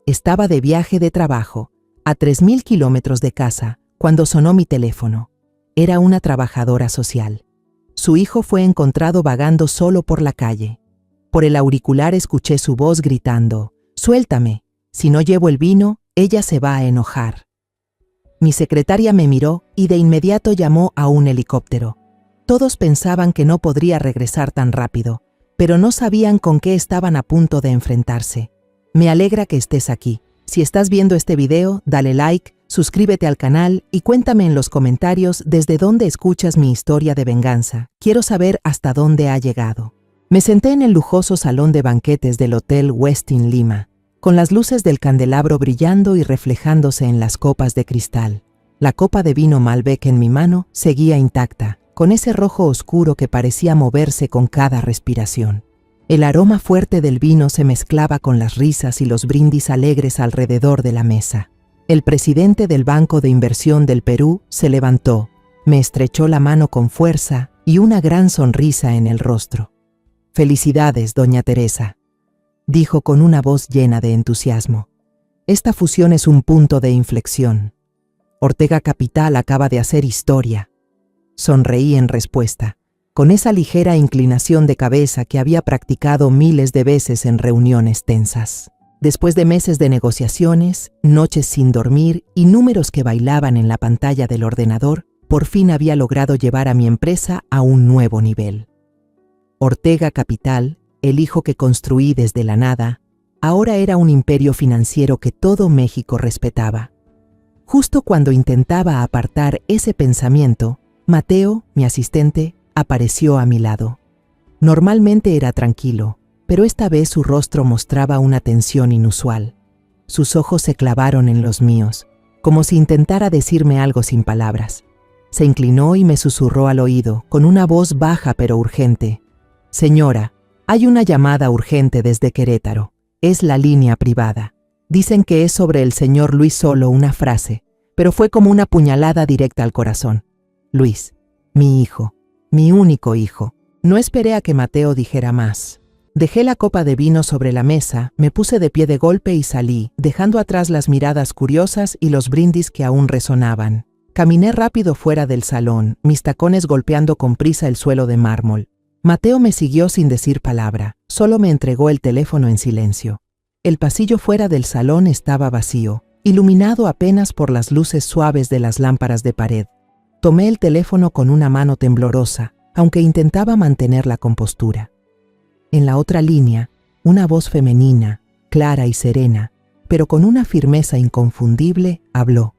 estaba de viaje de trabajo, a 3.000 kilómetros de casa, cuando sonó mi teléfono. Era una trabajadora social. Su hijo fue encontrado vagando solo por la calle. Por el auricular escuché su voz gritando: «Suéltame, si no llevo el vino, ella se va a enojar». Mi secretaria me miró y de inmediato llamó a un helicóptero. Todos pensaban que no podría regresar tan rápido, pero no sabían con qué estaban a punto de enfrentarse. Me alegra que estés aquí. Si estás viendo este video, dale like, suscríbete al canal y cuéntame en los comentarios desde dónde escuchas mi historia de venganza. Quiero saber hasta dónde ha llegado. Me senté en el lujoso salón de banquetes del Hotel Westin Lima, con las luces del candelabro brillando y reflejándose en las copas de cristal. La copa de vino Malbec en mi mano seguía intacta, con ese rojo oscuro que parecía moverse con cada respiración. El aroma fuerte del vino se mezclaba con las risas y los brindis alegres alrededor de la mesa. El presidente del Banco de Inversión del Perú se levantó, me estrechó la mano con fuerza y una gran sonrisa en el rostro. «Felicidades, doña Teresa», dijo con una voz llena de entusiasmo. «Esta fusión es un punto de inflexión. Ortega Capital acaba de hacer historia». Sonreí en respuesta, con esa ligera inclinación de cabeza que había practicado miles de veces en reuniones tensas. Después de meses de negociaciones, noches sin dormir y números que bailaban en la pantalla del ordenador, por fin había logrado llevar a mi empresa a un nuevo nivel. Ortega Capital, el hijo que construí desde la nada, ahora era un imperio financiero que todo México respetaba. Justo cuando intentaba apartar ese pensamiento, Mateo, mi asistente, apareció a mi lado. Normalmente era tranquilo, pero esta vez su rostro mostraba una tensión inusual. Sus ojos se clavaron en los míos, como si intentara decirme algo sin palabras. Se inclinó y me susurró al oído, con una voz baja pero urgente: «Señora, hay una llamada urgente desde Querétaro. Es la línea privada. Dicen que es sobre el señor Luis». Solo una frase, pero fue como una puñalada directa al corazón. Luis, mi hijo, mi único hijo. No esperé a que Mateo dijera más. Dejé la copa de vino sobre la mesa, me puse de pie de golpe y salí, dejando atrás las miradas curiosas y los brindis que aún resonaban. Caminé rápido fuera del salón, mis tacones golpeando con prisa el suelo de mármol. Mateo me siguió sin decir palabra, solo me entregó el teléfono en silencio. El pasillo fuera del salón estaba vacío, iluminado apenas por las luces suaves de las lámparas de pared. Tomé el teléfono con una mano temblorosa, aunque intentaba mantener la compostura. En la otra línea, una voz femenina, clara y serena, pero con una firmeza inconfundible, habló.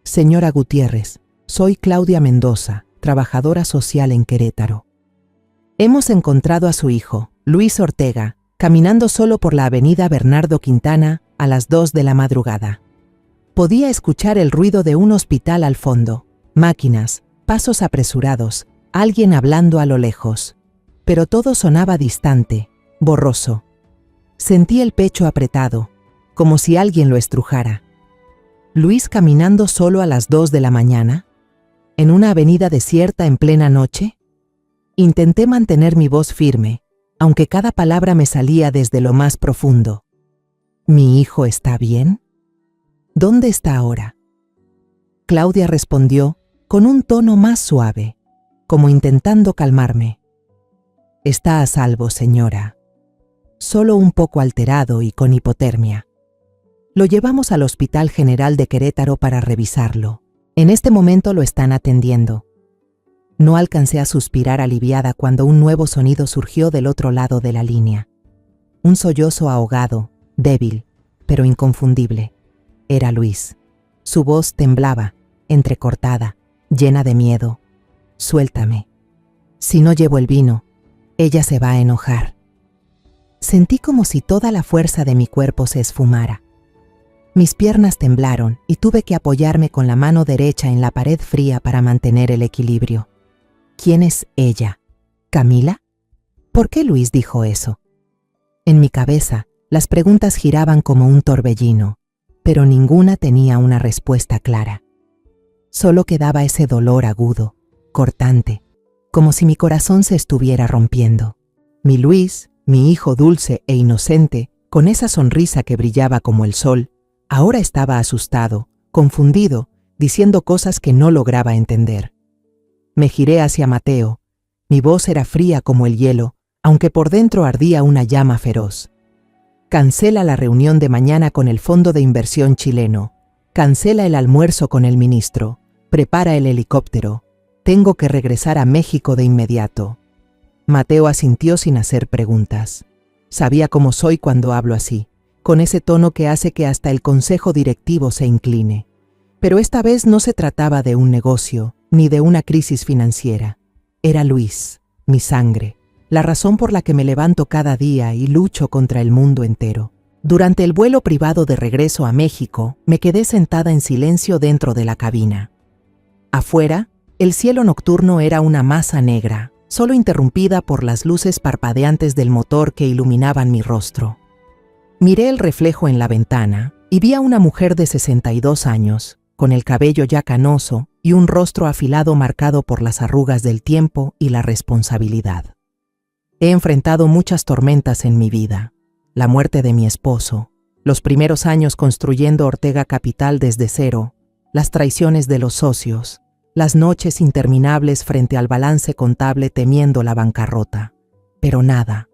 «Señora Gutiérrez, soy Claudia Mendoza, trabajadora social en Querétaro. Hemos encontrado a su hijo, Luis Ortega, caminando solo por la avenida Bernardo Quintana a las 2 de la madrugada. Podía escuchar el ruido de un hospital al fondo, máquinas, pasos apresurados, alguien hablando a lo lejos. Pero todo sonaba distante, borroso. Sentí el pecho apretado, como si alguien lo estrujara. ¿Luis caminando solo a las 2 de la mañana? ¿En una avenida desierta en plena noche? Intenté mantener mi voz firme, aunque cada palabra me salía desde lo más profundo. ¿Mi hijo está bien? ¿Dónde está ahora? Claudia respondió con un tono más suave, como intentando calmarme. Está a salvo, señora. Solo un poco alterado y con hipotermia. Lo llevamos al Hospital General de Querétaro para revisarlo. En este momento lo están atendiendo. No alcancé a suspirar aliviada cuando un nuevo sonido surgió del otro lado de la línea. Un sollozo ahogado, débil, pero inconfundible. Era Luis. Su voz temblaba, entrecortada, llena de miedo. «Suéltame. Si no llevo el vino, ella se va a enojar». Sentí como si toda la fuerza de mi cuerpo se esfumara. Mis piernas temblaron y tuve que apoyarme con la mano derecha en la pared fría para mantener el equilibrio. ¿Quién es ella? ¿Camila? ¿Por qué Luis dijo eso? En mi cabeza, las preguntas giraban como un torbellino, pero ninguna tenía una respuesta clara. Solo quedaba ese dolor agudo, cortante, como si mi corazón se estuviera rompiendo. Mi Luis, mi hijo dulce e inocente, Con esa sonrisa que brillaba como el sol, ahora estaba asustado, confundido, diciendo cosas que no lograba entender. Me giré hacia Mateo. Mi voz era fría como el hielo, aunque por dentro ardía una llama feroz. Cancela la reunión de mañana con el Fondo de Inversión chileno. Cancela el almuerzo con el ministro. Prepara el helicóptero. Tengo que regresar a México de inmediato. Mateo asintió sin hacer preguntas. Sabía cómo soy cuando hablo así, con ese tono que hace que hasta el consejo directivo se incline. Pero esta vez no se trataba de un negocio, ni de una crisis financiera. Era Luis, mi sangre, la razón por la que me levanto cada día y lucho contra el mundo entero. Durante el vuelo privado de regreso a México, me quedé sentada en silencio dentro de la cabina. Afuera, el cielo nocturno era una masa negra, solo interrumpida por las luces parpadeantes del motor que iluminaban mi rostro. Miré el reflejo en la ventana y vi a una mujer de 62 años, con el cabello ya canoso y un rostro afilado marcado por las arrugas del tiempo y la responsabilidad. He enfrentado muchas tormentas en mi vida: la muerte de mi esposo, los primeros años construyendo Ortega Capital desde cero, las traiciones de los socios, las noches interminables frente al balance contable temiendo la bancarrota. Pero nada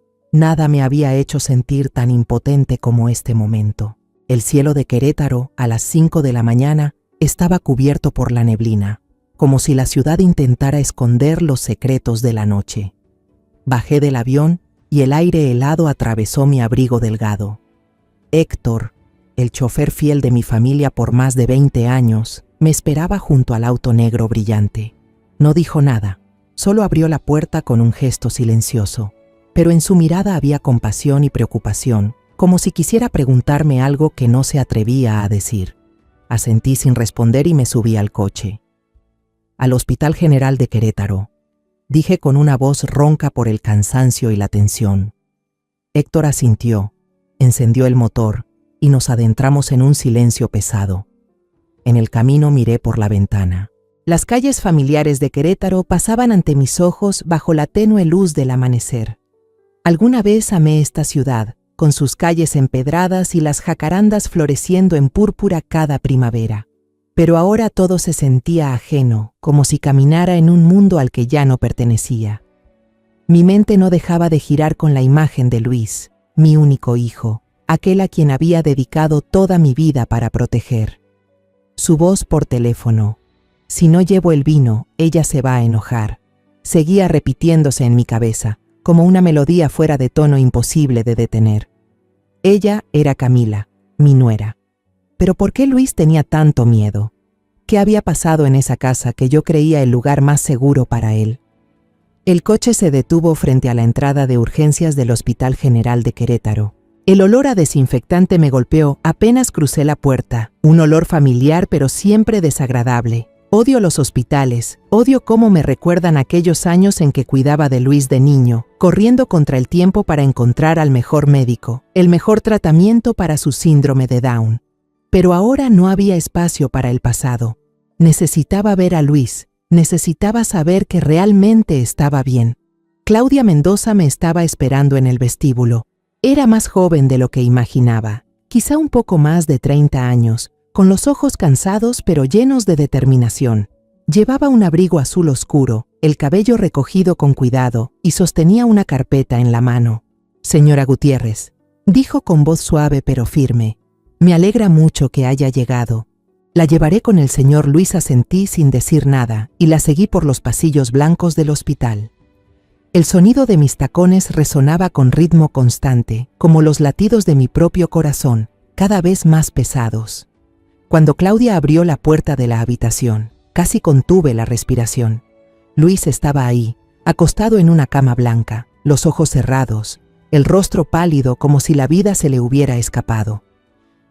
me había hecho sentir tan impotente como este momento. El cielo de Querétaro, a las 5 de la mañana, estaba cubierto por la neblina, como si la ciudad intentara esconder los secretos de la noche. Bajé del avión y el aire helado atravesó mi abrigo delgado. Héctor, el chofer fiel de mi familia por más de 20 años, me esperaba junto al auto negro brillante. No dijo nada, solo abrió la puerta con un gesto silencioso, pero en su mirada había compasión y preocupación, como si quisiera preguntarme algo que no se atrevía a decir. Asentí sin responder y me subí al coche. Al Hospital General de Querétaro, dije con una voz ronca por el cansancio y la tensión. Héctor asintió, encendió el motor y nos adentramos en un silencio pesado. En el camino miré por la ventana. Las calles familiares de Querétaro pasaban ante mis ojos bajo la tenue luz del amanecer. Alguna vez amé esta ciudad, con sus calles empedradas y las jacarandas floreciendo en púrpura cada primavera. Pero ahora todo se sentía ajeno, como si caminara en un mundo al que ya no pertenecía. Mi mente no dejaba de girar con la imagen de Luis, mi único hijo, aquel a quien había dedicado toda mi vida para proteger. Su voz por teléfono: si no llevo el vino, ella se va a enojar, seguía repitiéndose en mi cabeza, como una melodía fuera de tono imposible de detener. Ella era Camila, mi nuera. Pero ¿por qué Luis tenía tanto miedo? ¿Qué había pasado en esa casa que yo creía el lugar más seguro para él? El coche se detuvo frente a la entrada de urgencias del Hospital General de Querétaro. El olor a desinfectante me golpeó apenas crucé la puerta, un olor familiar pero siempre desagradable. Odio los hospitales, odio cómo me recuerdan aquellos años en que cuidaba de Luis de niño, corriendo contra el tiempo para encontrar al mejor médico, el mejor tratamiento para su síndrome de Down. Pero ahora no había espacio para el pasado. Necesitaba ver a Luis, necesitaba saber que realmente estaba bien. Claudia Mendoza me estaba esperando en el vestíbulo. Era más joven de lo que imaginaba, quizá un poco más de 30 años, con los ojos cansados pero llenos de determinación. Llevaba un abrigo azul oscuro, el cabello recogido con cuidado y sostenía una carpeta en la mano. «Señora Gutiérrez», dijo con voz suave pero firme, «me alegra mucho que haya llegado. La llevaré con el señor Luis». Asentí sin decir nada y la seguí por los pasillos blancos del hospital. El sonido de mis tacones resonaba con ritmo constante, como los latidos de mi propio corazón, cada vez más pesados. Cuando Claudia abrió la puerta de la habitación, casi contuve la respiración. Luis estaba ahí, acostado en una cama blanca, los ojos cerrados, el rostro pálido como si la vida se le hubiera escapado.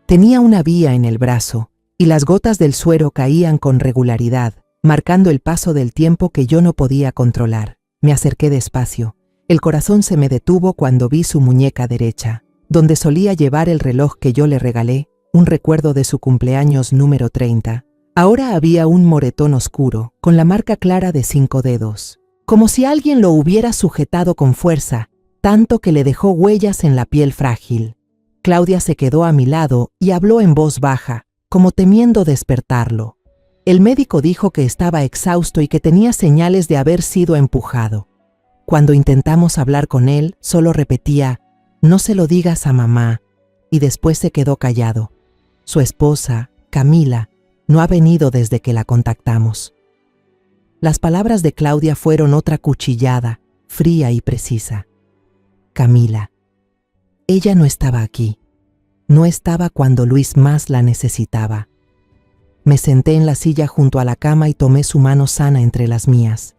Tenía una vía en el brazo, y las gotas del suero caían con regularidad, marcando el paso del tiempo que yo no podía controlar. Me acerqué despacio. El corazón se me detuvo cuando vi su muñeca derecha, donde solía llevar el reloj que yo le regalé, un recuerdo de su cumpleaños número 30. Ahora había un moretón oscuro, con la marca clara de 5 dedos, como si alguien lo hubiera sujetado con fuerza, tanto que le dejó huellas en la piel frágil. Claudia se quedó a mi lado y habló en voz baja, como temiendo despertarlo. El médico dijo que estaba exhausto y que tenía señales de haber sido empujado. Cuando intentamos hablar con él, solo repetía, «No se lo digas a mamá», y después se quedó callado. Su esposa, Camila, no ha venido desde que la contactamos. Las palabras de Claudia fueron otra cuchillada, fría y precisa. Camila. Ella no estaba aquí. No estaba cuando Luis más la necesitaba. Me senté en la silla junto a la cama y tomé su mano sana entre las mías.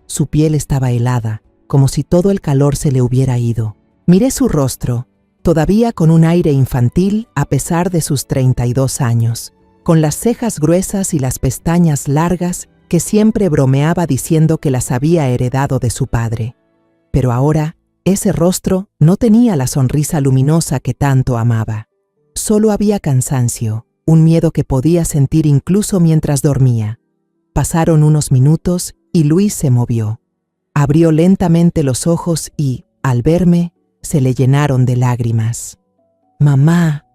Su piel estaba helada, como si todo el calor se le hubiera ido. Miré su rostro, todavía con un aire infantil a pesar de sus 32 años, con las cejas gruesas y las pestañas largas que siempre bromeaba diciendo que las había heredado de su padre. Pero ahora, ese rostro no tenía la sonrisa luminosa que tanto amaba. Solo había cansancio, un miedo que podía sentir incluso mientras dormía. Pasaron unos minutos y Luis se movió. Abrió lentamente los ojos y, al verme, se le llenaron de lágrimas. «Mamá»,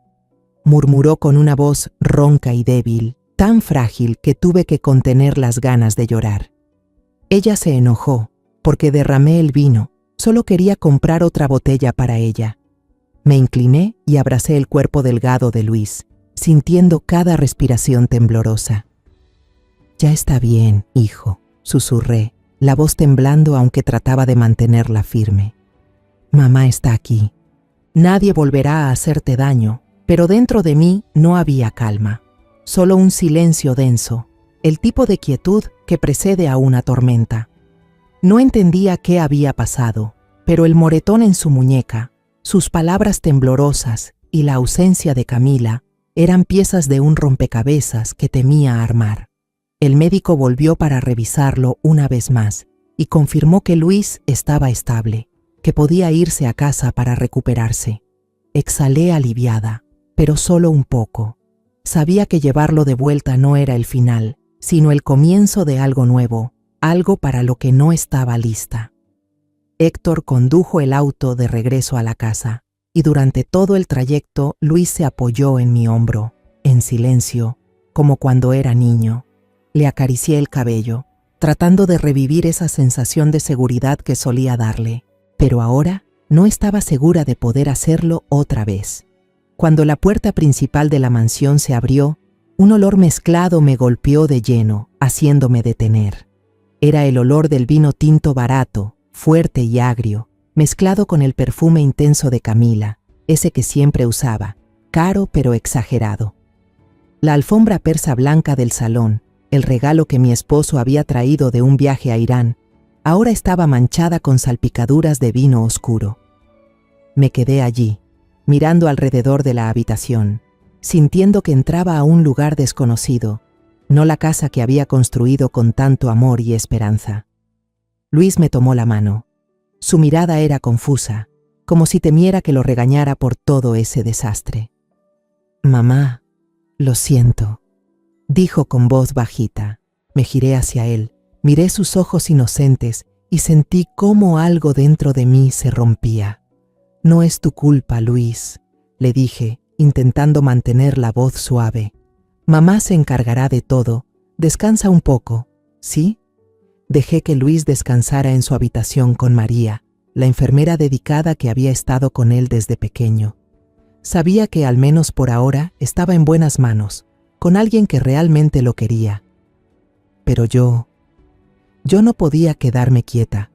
murmuró con una voz ronca y débil, tan frágil que tuve que contener las ganas de llorar. Ella se enojó, porque derramé el vino, solo quería comprar otra botella para ella. Me incliné y abracé el cuerpo delgado de Luis, sintiendo cada respiración temblorosa. «Ya está bien, hijo», susurré, la voz temblando aunque trataba de mantenerla firme. «Mamá está aquí. Nadie volverá a hacerte daño», pero dentro de mí no había calma, solo un silencio denso, el tipo de quietud que precede a una tormenta. No entendía qué había pasado, pero el moretón en su muñeca, sus palabras temblorosas y la ausencia de Camila eran piezas de un rompecabezas que temía armar. El médico volvió para revisarlo una vez más y confirmó que Luis estaba estable, que podía irse a casa para recuperarse. Exhalé aliviada, pero solo un poco. Sabía que llevarlo de vuelta no era el final, sino el comienzo de algo nuevo, algo para lo que no estaba lista. Héctor condujo el auto de regreso a la casa, y durante todo el trayecto Luis se apoyó en mi hombro, en silencio, como cuando era niño. Le acaricié el cabello, tratando de revivir esa sensación de seguridad que solía darle, pero ahora no estaba segura de poder hacerlo otra vez. Cuando la puerta principal de la mansión se abrió, un olor mezclado me golpeó de lleno, haciéndome detener. Era el olor del vino tinto barato, fuerte y agrio, mezclado con el perfume intenso de Camila, ese que siempre usaba, caro pero exagerado. La alfombra persa blanca del salón, el regalo que mi esposo había traído de un viaje a Irán, ahora estaba manchada con salpicaduras de vino oscuro. Me quedé allí, mirando alrededor de la habitación, sintiendo que entraba a un lugar desconocido, no la casa que había construido con tanto amor y esperanza. Luis me tomó la mano. Su mirada era confusa, como si temiera que lo regañara por todo ese desastre. «Mamá, lo siento», dijo con voz bajita. Me giré hacia él, miré sus ojos inocentes y sentí cómo algo dentro de mí se rompía. «No es tu culpa, Luis», le dije, intentando mantener la voz suave. «Mamá se encargará de todo. Descansa un poco, ¿sí?» Dejé que Luis descansara en su habitación con María, la enfermera dedicada que había estado con él desde pequeño. Sabía que, al menos por ahora, estaba en buenas manos, con alguien que realmente lo quería. Pero yo no podía quedarme quieta.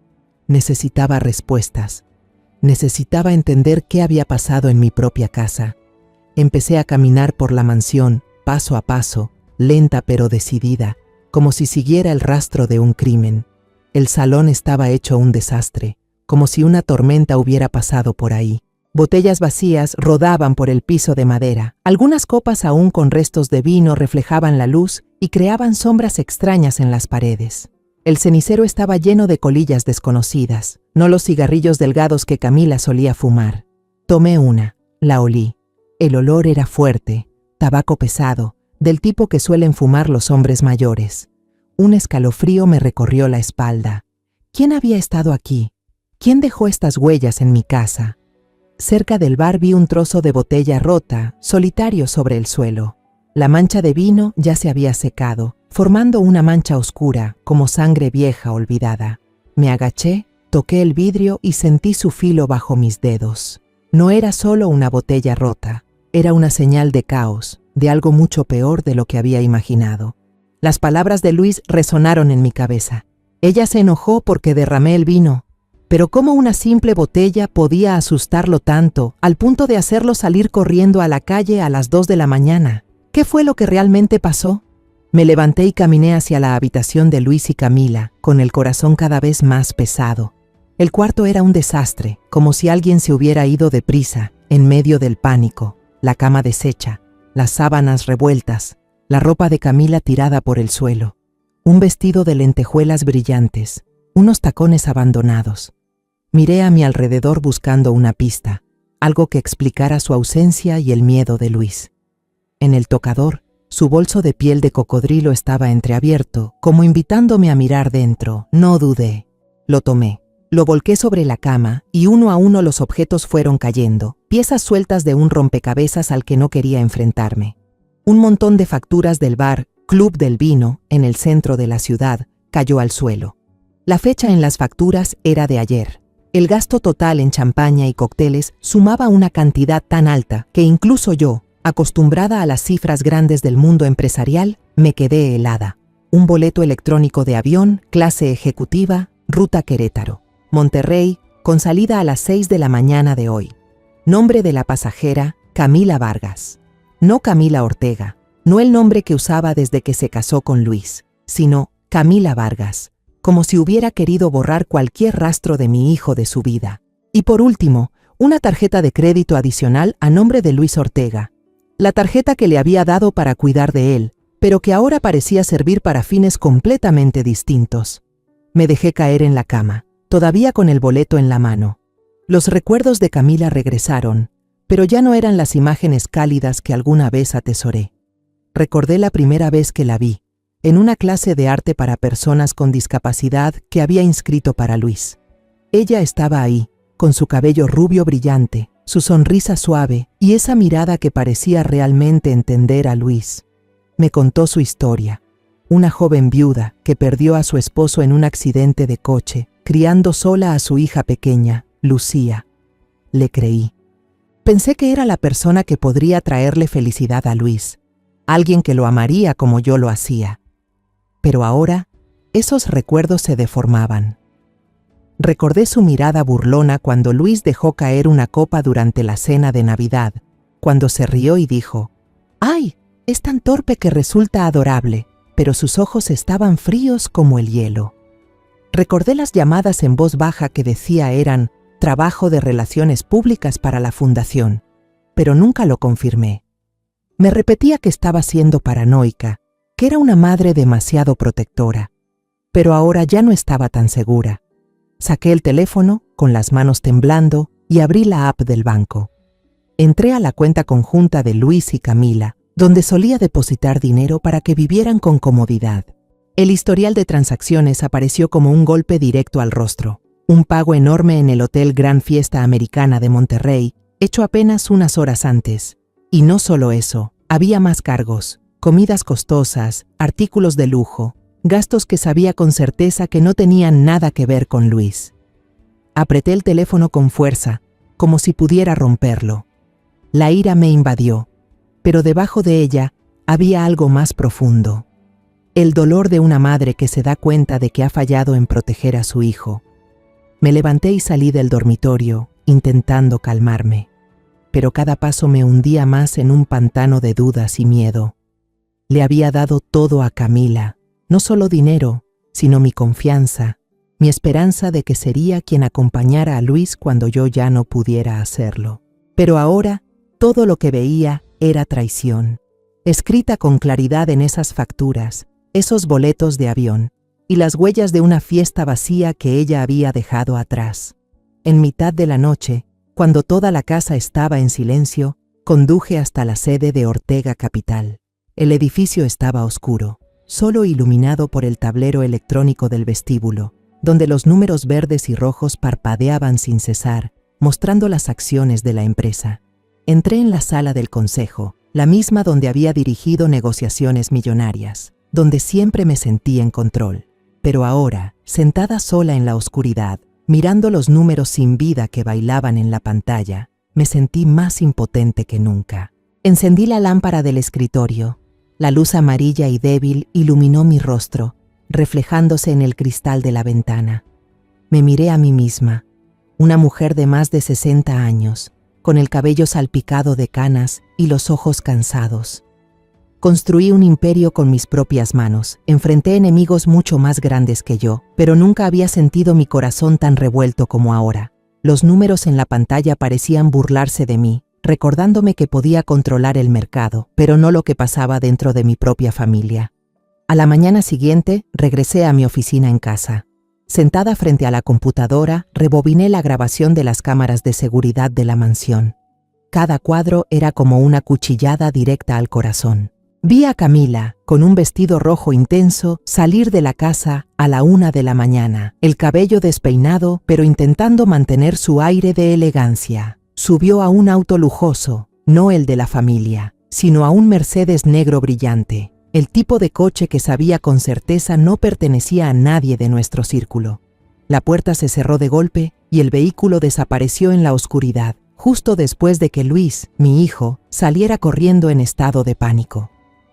Necesitaba respuestas. Necesitaba entender qué había pasado en mi propia casa. Empecé a caminar por la mansión, paso a paso, lenta pero decidida, como si siguiera el rastro de un crimen. El salón estaba hecho un desastre, como si una tormenta hubiera pasado por ahí. Botellas vacías rodaban por el piso de madera. Algunas copas aún con restos de vino reflejaban la luz y creaban sombras extrañas en las paredes. El cenicero estaba lleno de colillas desconocidas, no los cigarrillos delgados que Camila solía fumar. Tomé una, la olí. El olor era fuerte, tabaco pesado, del tipo que suelen fumar los hombres mayores. Un escalofrío me recorrió la espalda. ¿Quién había estado aquí? ¿Quién dejó estas huellas en mi casa? Cerca del bar vi un trozo de botella rota, solitario sobre el suelo. La mancha de vino ya se había secado, formando una mancha oscura, como sangre vieja olvidada. Me agaché, toqué el vidrio y sentí su filo bajo mis dedos. No era solo una botella rota, era una señal de caos, de algo mucho peor de lo que había imaginado. Las palabras de Luis resonaron en mi cabeza. Ella se enojó porque derramé el vino, pero ¿cómo una simple botella podía asustarlo tanto, al punto de hacerlo salir corriendo a la calle a las 2 de la mañana? ¿Qué fue lo que realmente pasó? Me levanté y caminé hacia la habitación de Luis y Camila, con el corazón cada vez más pesado. El cuarto era un desastre, como si alguien se hubiera ido deprisa, en medio del pánico. La cama deshecha, las sábanas revueltas, la ropa de Camila tirada por el suelo, un vestido de lentejuelas brillantes, unos tacones abandonados. Miré a mi alrededor buscando una pista, algo que explicara su ausencia y el miedo de Luis. En el tocador, su bolso de piel de cocodrilo estaba entreabierto, como invitándome a mirar dentro. No dudé. Lo tomé. Lo volqué sobre la cama y uno a uno los objetos fueron cayendo, piezas sueltas de un rompecabezas al que no quería enfrentarme. Un montón de facturas del bar Club del Vino, en el centro de la ciudad, cayó al suelo. La fecha en las facturas era de ayer. El gasto total en champaña y cócteles sumaba una cantidad tan alta que incluso yo, acostumbrada a las cifras grandes del mundo empresarial, me quedé helada. Un boleto electrónico de avión, clase ejecutiva, ruta Querétaro, Monterrey, con salida a las 6 de la mañana de hoy. Nombre de la pasajera, Camila Vargas. No Camila Ortega, no el nombre que usaba desde que se casó con Luis, sino Camila Vargas, como si hubiera querido borrar cualquier rastro de mi hijo de su vida. Y por último, una tarjeta de crédito adicional a nombre de Luis Ortega, la tarjeta que le había dado para cuidar de él, pero que ahora parecía servir para fines completamente distintos. Me dejé caer en la cama, todavía con el boleto en la mano. Los recuerdos de Camila regresaron, pero ya no eran las imágenes cálidas que alguna vez atesoré. Recordé la primera vez que la vi, en una clase de arte para personas con discapacidad que había inscrito para Luis. Ella estaba ahí, con su cabello rubio brillante, su sonrisa suave y esa mirada que parecía realmente entender a Luis. Me contó su historia. Una joven viuda que perdió a su esposo en un accidente de coche, criando sola a su hija pequeña, Lucía. Le creí. Pensé que era la persona que podría traerle felicidad a Luis, alguien que lo amaría como yo lo hacía. Pero ahora, esos recuerdos se deformaban. Recordé su mirada burlona cuando Luis dejó caer una copa durante la cena de Navidad, cuando se rió y dijo: «¡Ay! Es tan torpe que resulta adorable», pero sus ojos estaban fríos como el hielo. Recordé las llamadas en voz baja que decía eran trabajo de relaciones públicas para la fundación, pero nunca lo confirmé. Me repetía que estaba siendo paranoica, que era una madre demasiado protectora, pero ahora ya no estaba tan segura. Saqué el teléfono, con las manos temblando, y abrí la app del banco. Entré a la cuenta conjunta de Luis y Camila, donde solía depositar dinero para que vivieran con comodidad. El historial de transacciones apareció como un golpe directo al rostro. Un pago enorme en el Hotel Gran Fiesta Americana de Monterrey, hecho apenas unas horas antes. Y no solo eso, había más cargos, comidas costosas, artículos de lujo, gastos que sabía con certeza que no tenían nada que ver con Luis. Apreté el teléfono con fuerza, como si pudiera romperlo. La ira me invadió, pero debajo de ella había algo más profundo. El dolor de una madre que se da cuenta de que ha fallado en proteger a su hijo. Me levanté y salí del dormitorio, intentando calmarme, pero cada paso me hundía más en un pantano de dudas y miedo. Le había dado todo a Camila, no solo dinero, sino mi confianza, mi esperanza de que sería quien acompañara a Luis cuando yo ya no pudiera hacerlo. Pero ahora, todo lo que veía era traición, escrita con claridad en esas facturas, esos boletos de avión, y las huellas de una fiesta vacía que ella había dejado atrás. En mitad de la noche, cuando toda la casa estaba en silencio, conduje hasta la sede de Ortega Capital. El edificio estaba oscuro, solo iluminado por el tablero electrónico del vestíbulo, donde los números verdes y rojos parpadeaban sin cesar, mostrando las acciones de la empresa. Entré en la sala del consejo, la misma donde había dirigido negociaciones millonarias, donde siempre me sentí en control. Pero ahora, sentada sola en la oscuridad, mirando los números sin vida que bailaban en la pantalla, me sentí más impotente que nunca. Encendí la lámpara del escritorio. La luz amarilla y débil iluminó mi rostro, reflejándose en el cristal de la ventana. Me miré a mí misma, una mujer de más de 60 años, con el cabello salpicado de canas y los ojos cansados. Construí un imperio con mis propias manos, enfrenté enemigos mucho más grandes que yo, pero nunca había sentido mi corazón tan revuelto como ahora. Los números en la pantalla parecían burlarse de mí, recordándome que podía controlar el mercado, pero no lo que pasaba dentro de mi propia familia. A la mañana siguiente, regresé a mi oficina en casa. Sentada frente a la computadora, rebobiné la grabación de las cámaras de seguridad de la mansión. Cada cuadro era como una cuchillada directa al corazón. Vi a Camila, con un vestido rojo intenso, salir de la casa a la 1 de la mañana, el cabello despeinado, pero intentando mantener su aire de elegancia. Subió a un auto lujoso, no el de la familia, sino a un Mercedes negro brillante, el tipo de coche que sabía con certeza no pertenecía a nadie de nuestro círculo. La puerta se cerró de golpe y el vehículo desapareció en la oscuridad, justo después de que Luis, mi hijo, saliera corriendo en estado de pánico.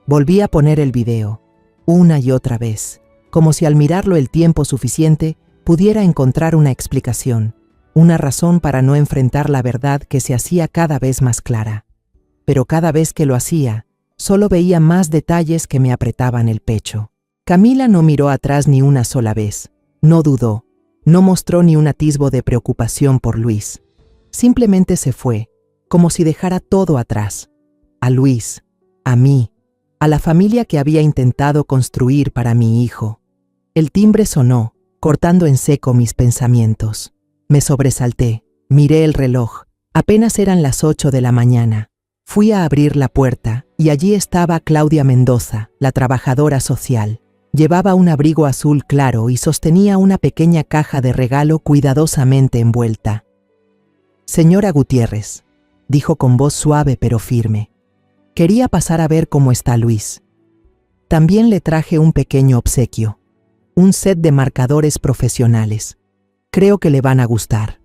Volví a poner el video, una y otra vez, como si al mirarlo el tiempo suficiente pudiera encontrar una explicación, una razón para no enfrentar la verdad que se hacía cada vez más clara. Pero cada vez que lo hacía, solo veía más detalles que me apretaban el pecho. Camila no miró atrás ni una sola vez, no dudó, no mostró ni un atisbo de preocupación por Luis. Simplemente se fue, como si dejara todo atrás. A Luis, a mí, a la familia que había intentado construir para mi hijo. El timbre sonó, cortando en seco mis pensamientos. Me sobresalté, miré el reloj. Apenas eran las 8 de la mañana. Fui a abrir la puerta y allí estaba Claudia Mendoza, la trabajadora social. Llevaba un abrigo azul claro y sostenía una pequeña caja de regalo cuidadosamente envuelta. «Señora Gutiérrez», dijo con voz suave pero firme. «Quería pasar a ver cómo está Luis. También le traje un pequeño obsequio, un set de marcadores profesionales. Creo que le van a gustar».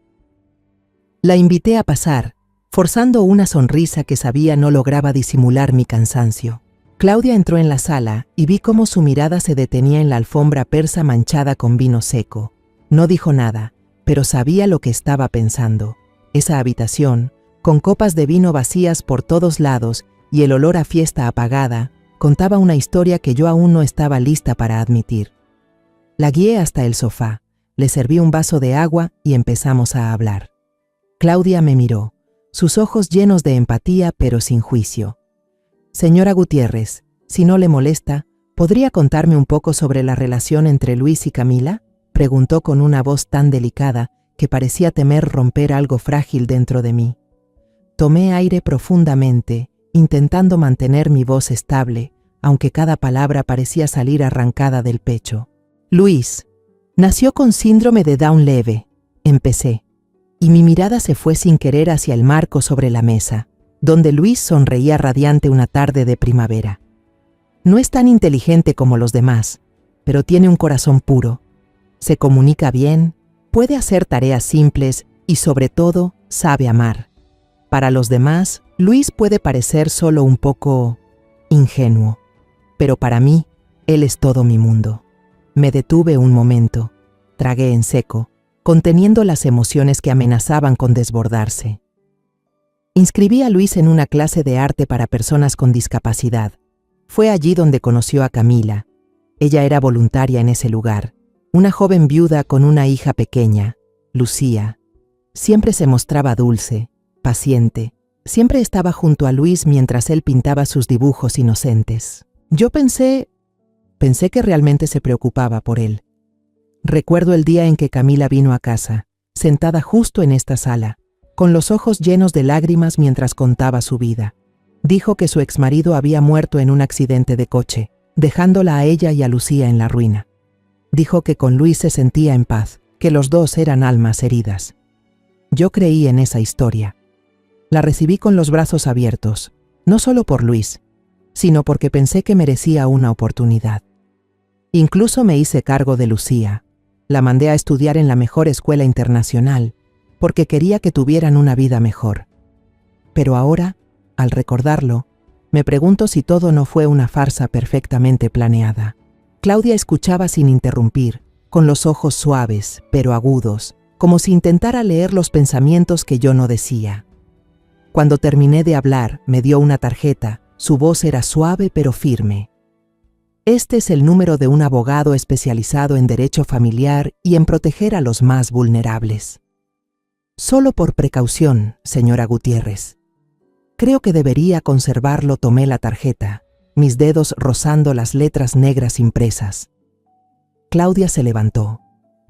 La invité a pasar, forzando una sonrisa que sabía no lograba disimular mi cansancio. Claudia entró en la sala y vi cómo su mirada se detenía en la alfombra persa manchada con vino seco. No dijo nada, pero sabía lo que estaba pensando. Esa habitación, con copas de vino vacías por todos lados y el olor a fiesta apagada, contaba una historia que yo aún no estaba lista para admitir. La guié hasta el sofá, le serví un vaso de agua y empezamos a hablar. Claudia me miró, sus ojos llenos de empatía pero sin juicio. «Señora Gutiérrez, si no le molesta, ¿podría contarme un poco sobre la relación entre Luis y Camila?», preguntó con una voz tan delicada que parecía temer romper algo frágil dentro de mí. Tomé aire profundamente, intentando mantener mi voz estable, aunque cada palabra parecía salir arrancada del pecho. «Luis nació con síndrome de Down leve», empecé, y mi mirada se fue sin querer hacia el marco sobre la mesa, donde Luis sonreía radiante una tarde de primavera. «No es tan inteligente como los demás, pero tiene un corazón puro. Se comunica bien, puede hacer tareas simples y sobre todo sabe amar. Para los demás, Luis puede parecer solo un poco ingenuo, pero para mí, él es todo mi mundo». Me detuve un momento, tragué en seco, conteniendo las emociones que amenazaban con desbordarse. Inscribí a Luis en una clase de arte para personas con discapacidad. Fue allí donde conoció a Camila. Ella era voluntaria en ese lugar, una joven viuda con una hija pequeña, Lucía. Siempre se mostraba dulce, paciente. Siempre estaba junto a Luis mientras él pintaba sus dibujos inocentes. Yo pensé que realmente se preocupaba por él. Recuerdo el día en que Camila vino a casa, sentada justo en esta sala, con los ojos llenos de lágrimas mientras contaba su vida. Dijo que su exmarido había muerto en un accidente de coche, dejándola a ella y a Lucía en la ruina. Dijo que con Luis se sentía en paz, que los dos eran almas heridas. Yo creí en esa historia. La recibí con los brazos abiertos, no solo por Luis, sino porque pensé que merecía una oportunidad. Incluso me hice cargo de Lucía. La mandé a estudiar en la mejor escuela internacional, porque quería que tuvieran una vida mejor. Pero ahora, al recordarlo, me pregunto si todo no fue una farsa perfectamente planeada. Claudia escuchaba sin interrumpir, con los ojos suaves, pero agudos, como si intentara leer los pensamientos que yo no decía. Cuando terminé de hablar, me dio una tarjeta. Su voz era suave pero firme. Este es el número de un abogado especializado en derecho familiar y en proteger a los más vulnerables. Solo por precaución, señora Gutiérrez. Creo que debería conservarlo. Tomé la tarjeta, mis dedos rozando las letras negras impresas. Claudia se levantó,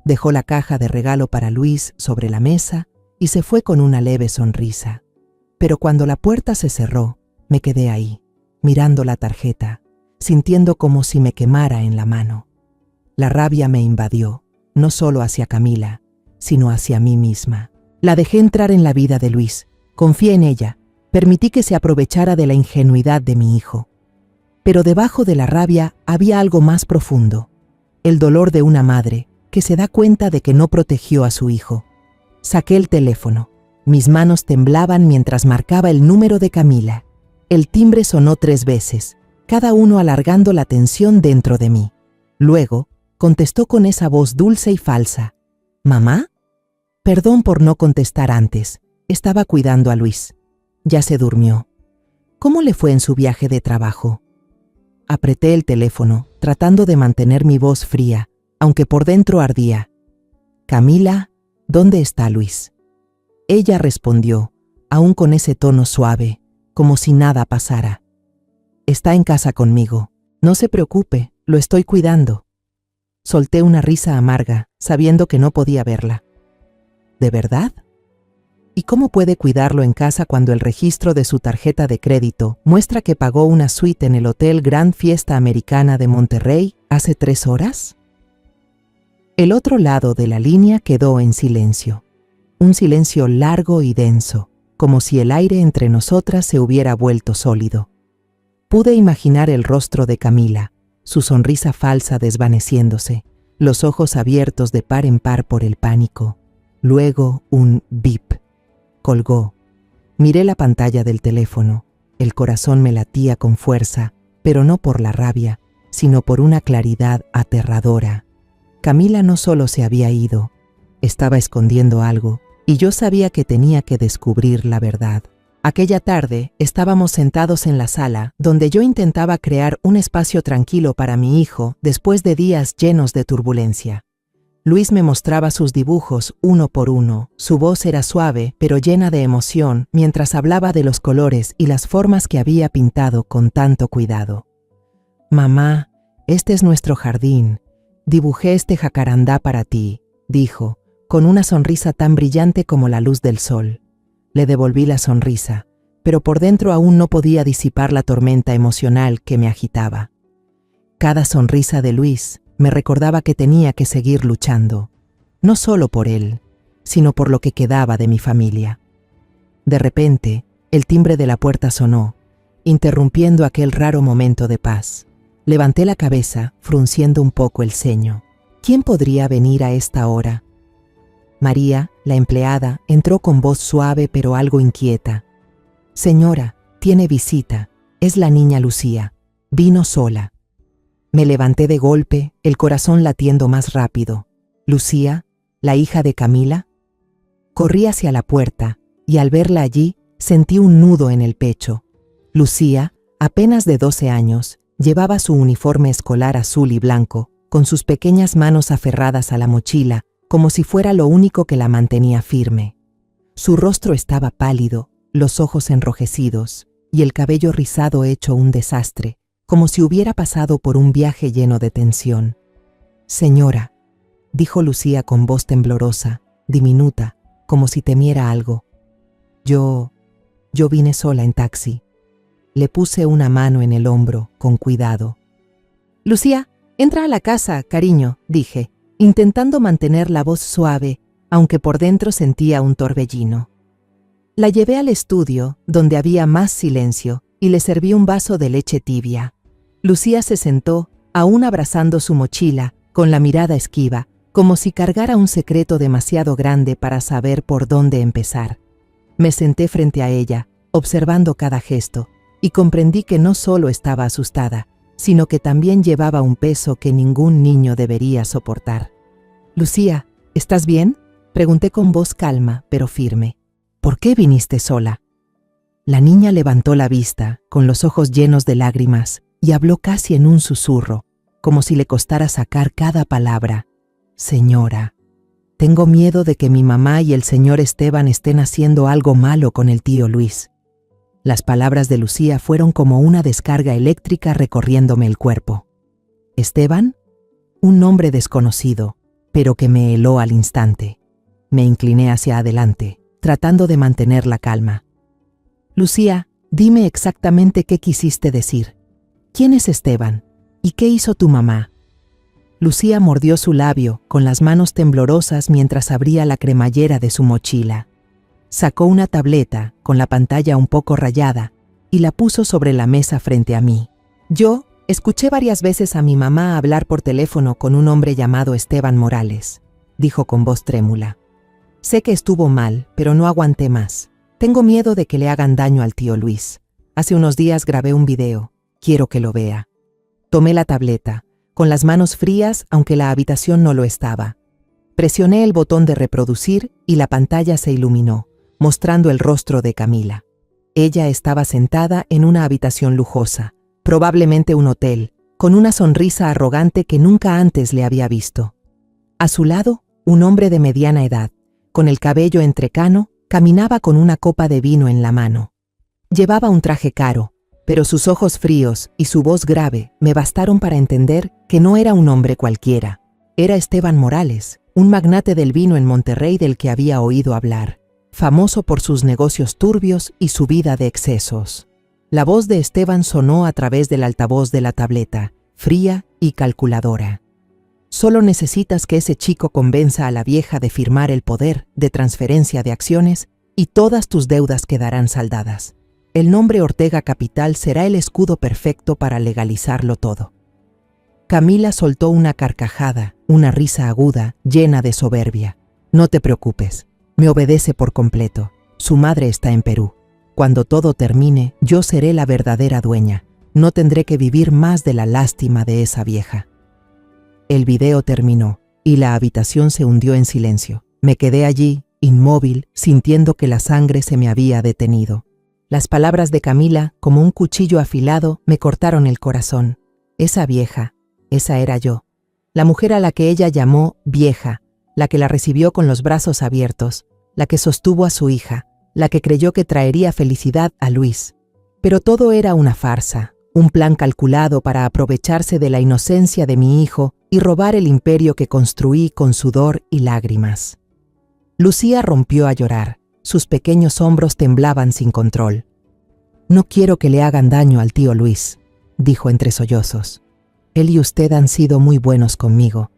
dejó la caja de regalo para Luis sobre la mesa y se fue con una leve sonrisa. Pero cuando la puerta se cerró, me quedé ahí, mirando la tarjeta, sintiendo como si me quemara en la mano. La rabia me invadió, no solo hacia Camila, sino hacia mí misma. La dejé entrar en la vida de Luis, confié en ella, permití que se aprovechara de la ingenuidad de mi hijo. Pero debajo de la rabia había algo más profundo, el dolor de una madre que se da cuenta de que no protegió a su hijo. Saqué el teléfono. Mis manos temblaban mientras marcaba el número de Camila. El timbre sonó 3 veces, cada uno alargando la tensión dentro de mí. Luego, contestó con esa voz dulce y falsa. ¿Mamá? Perdón por no contestar antes. Estaba cuidando a Luis. Ya se durmió. ¿Cómo le fue en su viaje de trabajo? Apreté el teléfono, tratando de mantener mi voz fría, aunque por dentro ardía. Camila, ¿dónde está Luis? Ella respondió, aún con ese tono suave, como si nada pasara. Está en casa conmigo. No se preocupe, lo estoy cuidando. Solté una risa amarga, sabiendo que no podía verla. ¿De verdad? ¿Y cómo puede cuidarlo en casa cuando el registro de su tarjeta de crédito muestra que pagó una suite en el Hotel Grand Fiesta Americana de Monterrey hace 3 horas? El otro lado de la línea quedó en silencio. Un silencio largo y denso, como si el aire entre nosotras se hubiera vuelto sólido. Pude imaginar el rostro de Camila, su sonrisa falsa desvaneciéndose, los ojos abiertos de par en par por el pánico. Luego un bip. Colgó. Miré la pantalla del teléfono. El corazón me latía con fuerza, pero no por la rabia, sino por una claridad aterradora. Camila no solo se había ido, estaba escondiendo algo, y yo sabía que tenía que descubrir la verdad. Aquella tarde estábamos sentados en la sala, donde yo intentaba crear un espacio tranquilo para mi hijo después de días llenos de turbulencia. Luis me mostraba sus dibujos uno por uno. Su voz era suave, pero llena de emoción, mientras hablaba de los colores y las formas que había pintado con tanto cuidado. «Mamá, este es nuestro jardín. Dibujé este jacarandá para ti», dijo, con una sonrisa tan brillante como la luz del sol. Le devolví la sonrisa, pero por dentro aún no podía disipar la tormenta emocional que me agitaba. Cada sonrisa de Luis me recordaba que tenía que seguir luchando, no solo por él, sino por lo que quedaba de mi familia. De repente, el timbre de la puerta sonó, interrumpiendo aquel raro momento de paz. Levanté la cabeza, frunciendo un poco el ceño. ¿Quién podría venir a esta hora? María, la empleada, entró con voz suave pero algo inquieta. «Señora, tiene visita. Es la niña Lucía. Vino sola». Me levanté de golpe, el corazón latiendo más rápido. ¿Lucía, la hija de Camila? Corrí hacia la puerta, y al verla allí, sentí un nudo en el pecho. Lucía, apenas de 12 años, llevaba su uniforme escolar azul y blanco, con sus pequeñas manos aferradas a la mochila, como si fuera lo único que la mantenía firme. Su rostro estaba pálido, los ojos enrojecidos, y el cabello rizado hecho un desastre, como si hubiera pasado por un viaje lleno de tensión. «Señora», dijo Lucía con voz temblorosa, diminuta, como si temiera algo. Yo vine sola en taxi». Le puse una mano en el hombro, con cuidado. «Lucía, entra a la casa, cariño», dije, intentando mantener la voz suave, aunque por dentro sentía un torbellino. La llevé al estudio, donde había más silencio, y le serví un vaso de leche tibia. Lucía se sentó, aún abrazando su mochila, con la mirada esquiva, como si cargara un secreto demasiado grande para saber por dónde empezar. Me senté frente a ella, observando cada gesto, y comprendí que no solo estaba asustada, sino que también llevaba un peso que ningún niño debería soportar. «Lucía, ¿estás bien?», pregunté con voz calma, pero firme. «¿Por qué viniste sola?». La niña levantó la vista, con los ojos llenos de lágrimas, y habló casi en un susurro, como si le costara sacar cada palabra. «Señora, tengo miedo de que mi mamá y el señor Esteban estén haciendo algo malo con el tío Luis». Las palabras de Lucía fueron como una descarga eléctrica recorriéndome el cuerpo. ¿Esteban? Un nombre desconocido, pero que me heló al instante. Me incliné hacia adelante, tratando de mantener la calma. «Lucía, dime exactamente qué quisiste decir. ¿Quién es Esteban? ¿Y qué hizo tu mamá?». Lucía mordió su labio, con las manos temblorosas mientras abría la cremallera de su mochila. Sacó una tableta, con la pantalla un poco rayada, y la puso sobre la mesa frente a mí. «Yo escuché varias veces a mi mamá hablar por teléfono con un hombre llamado Esteban Morales», dijo con voz trémula. «Sé que estuvo mal, pero no aguanté más. Tengo miedo de que le hagan daño al tío Luis. Hace unos días grabé un video. Quiero que lo vea». Tomé la tableta, con las manos frías, aunque la habitación no lo estaba. Presioné el botón de reproducir y la pantalla se iluminó, mostrando el rostro de Camila. Ella estaba sentada en una habitación lujosa, probablemente un hotel, con una sonrisa arrogante que nunca antes le había visto. A su lado, un hombre de mediana edad, con el cabello entrecano, caminaba con una copa de vino en la mano. Llevaba un traje caro, pero sus ojos fríos y su voz grave me bastaron para entender que no era un hombre cualquiera. Era Esteban Morales, un magnate del vino en Monterrey del que había oído hablar, famoso por sus negocios turbios y su vida de excesos. La voz de Esteban sonó a través del altavoz de la tableta, fría y calculadora. «Solo necesitas que ese chico convenza a la vieja de firmar el poder de transferencia de acciones y todas tus deudas quedarán saldadas. El nombre Ortega Capital será el escudo perfecto para legalizarlo todo». Camila soltó una carcajada, una risa aguda, llena de soberbia. «No te preocupes, me obedece por completo. Su madre está en Perú. Cuando todo termine, yo seré la verdadera dueña. No tendré que vivir más de la lástima de esa vieja». El video terminó, y la habitación se hundió en silencio. Me quedé allí, inmóvil, sintiendo que la sangre se me había detenido. Las palabras de Camila, como un cuchillo afilado, me cortaron el corazón. Esa vieja, esa era yo. La mujer a la que ella llamó vieja, la que la recibió con los brazos abiertos, la que sostuvo a su hija, la que creyó que traería felicidad a Luis. Pero todo era una farsa, un plan calculado para aprovecharse de la inocencia de mi hijo y robar el imperio que construí con sudor y lágrimas. Lucía rompió a llorar. Sus pequeños hombros temblaban sin control. «No quiero que le hagan daño al tío Luis», dijo entre sollozos. «Él y usted han sido muy buenos conmigo.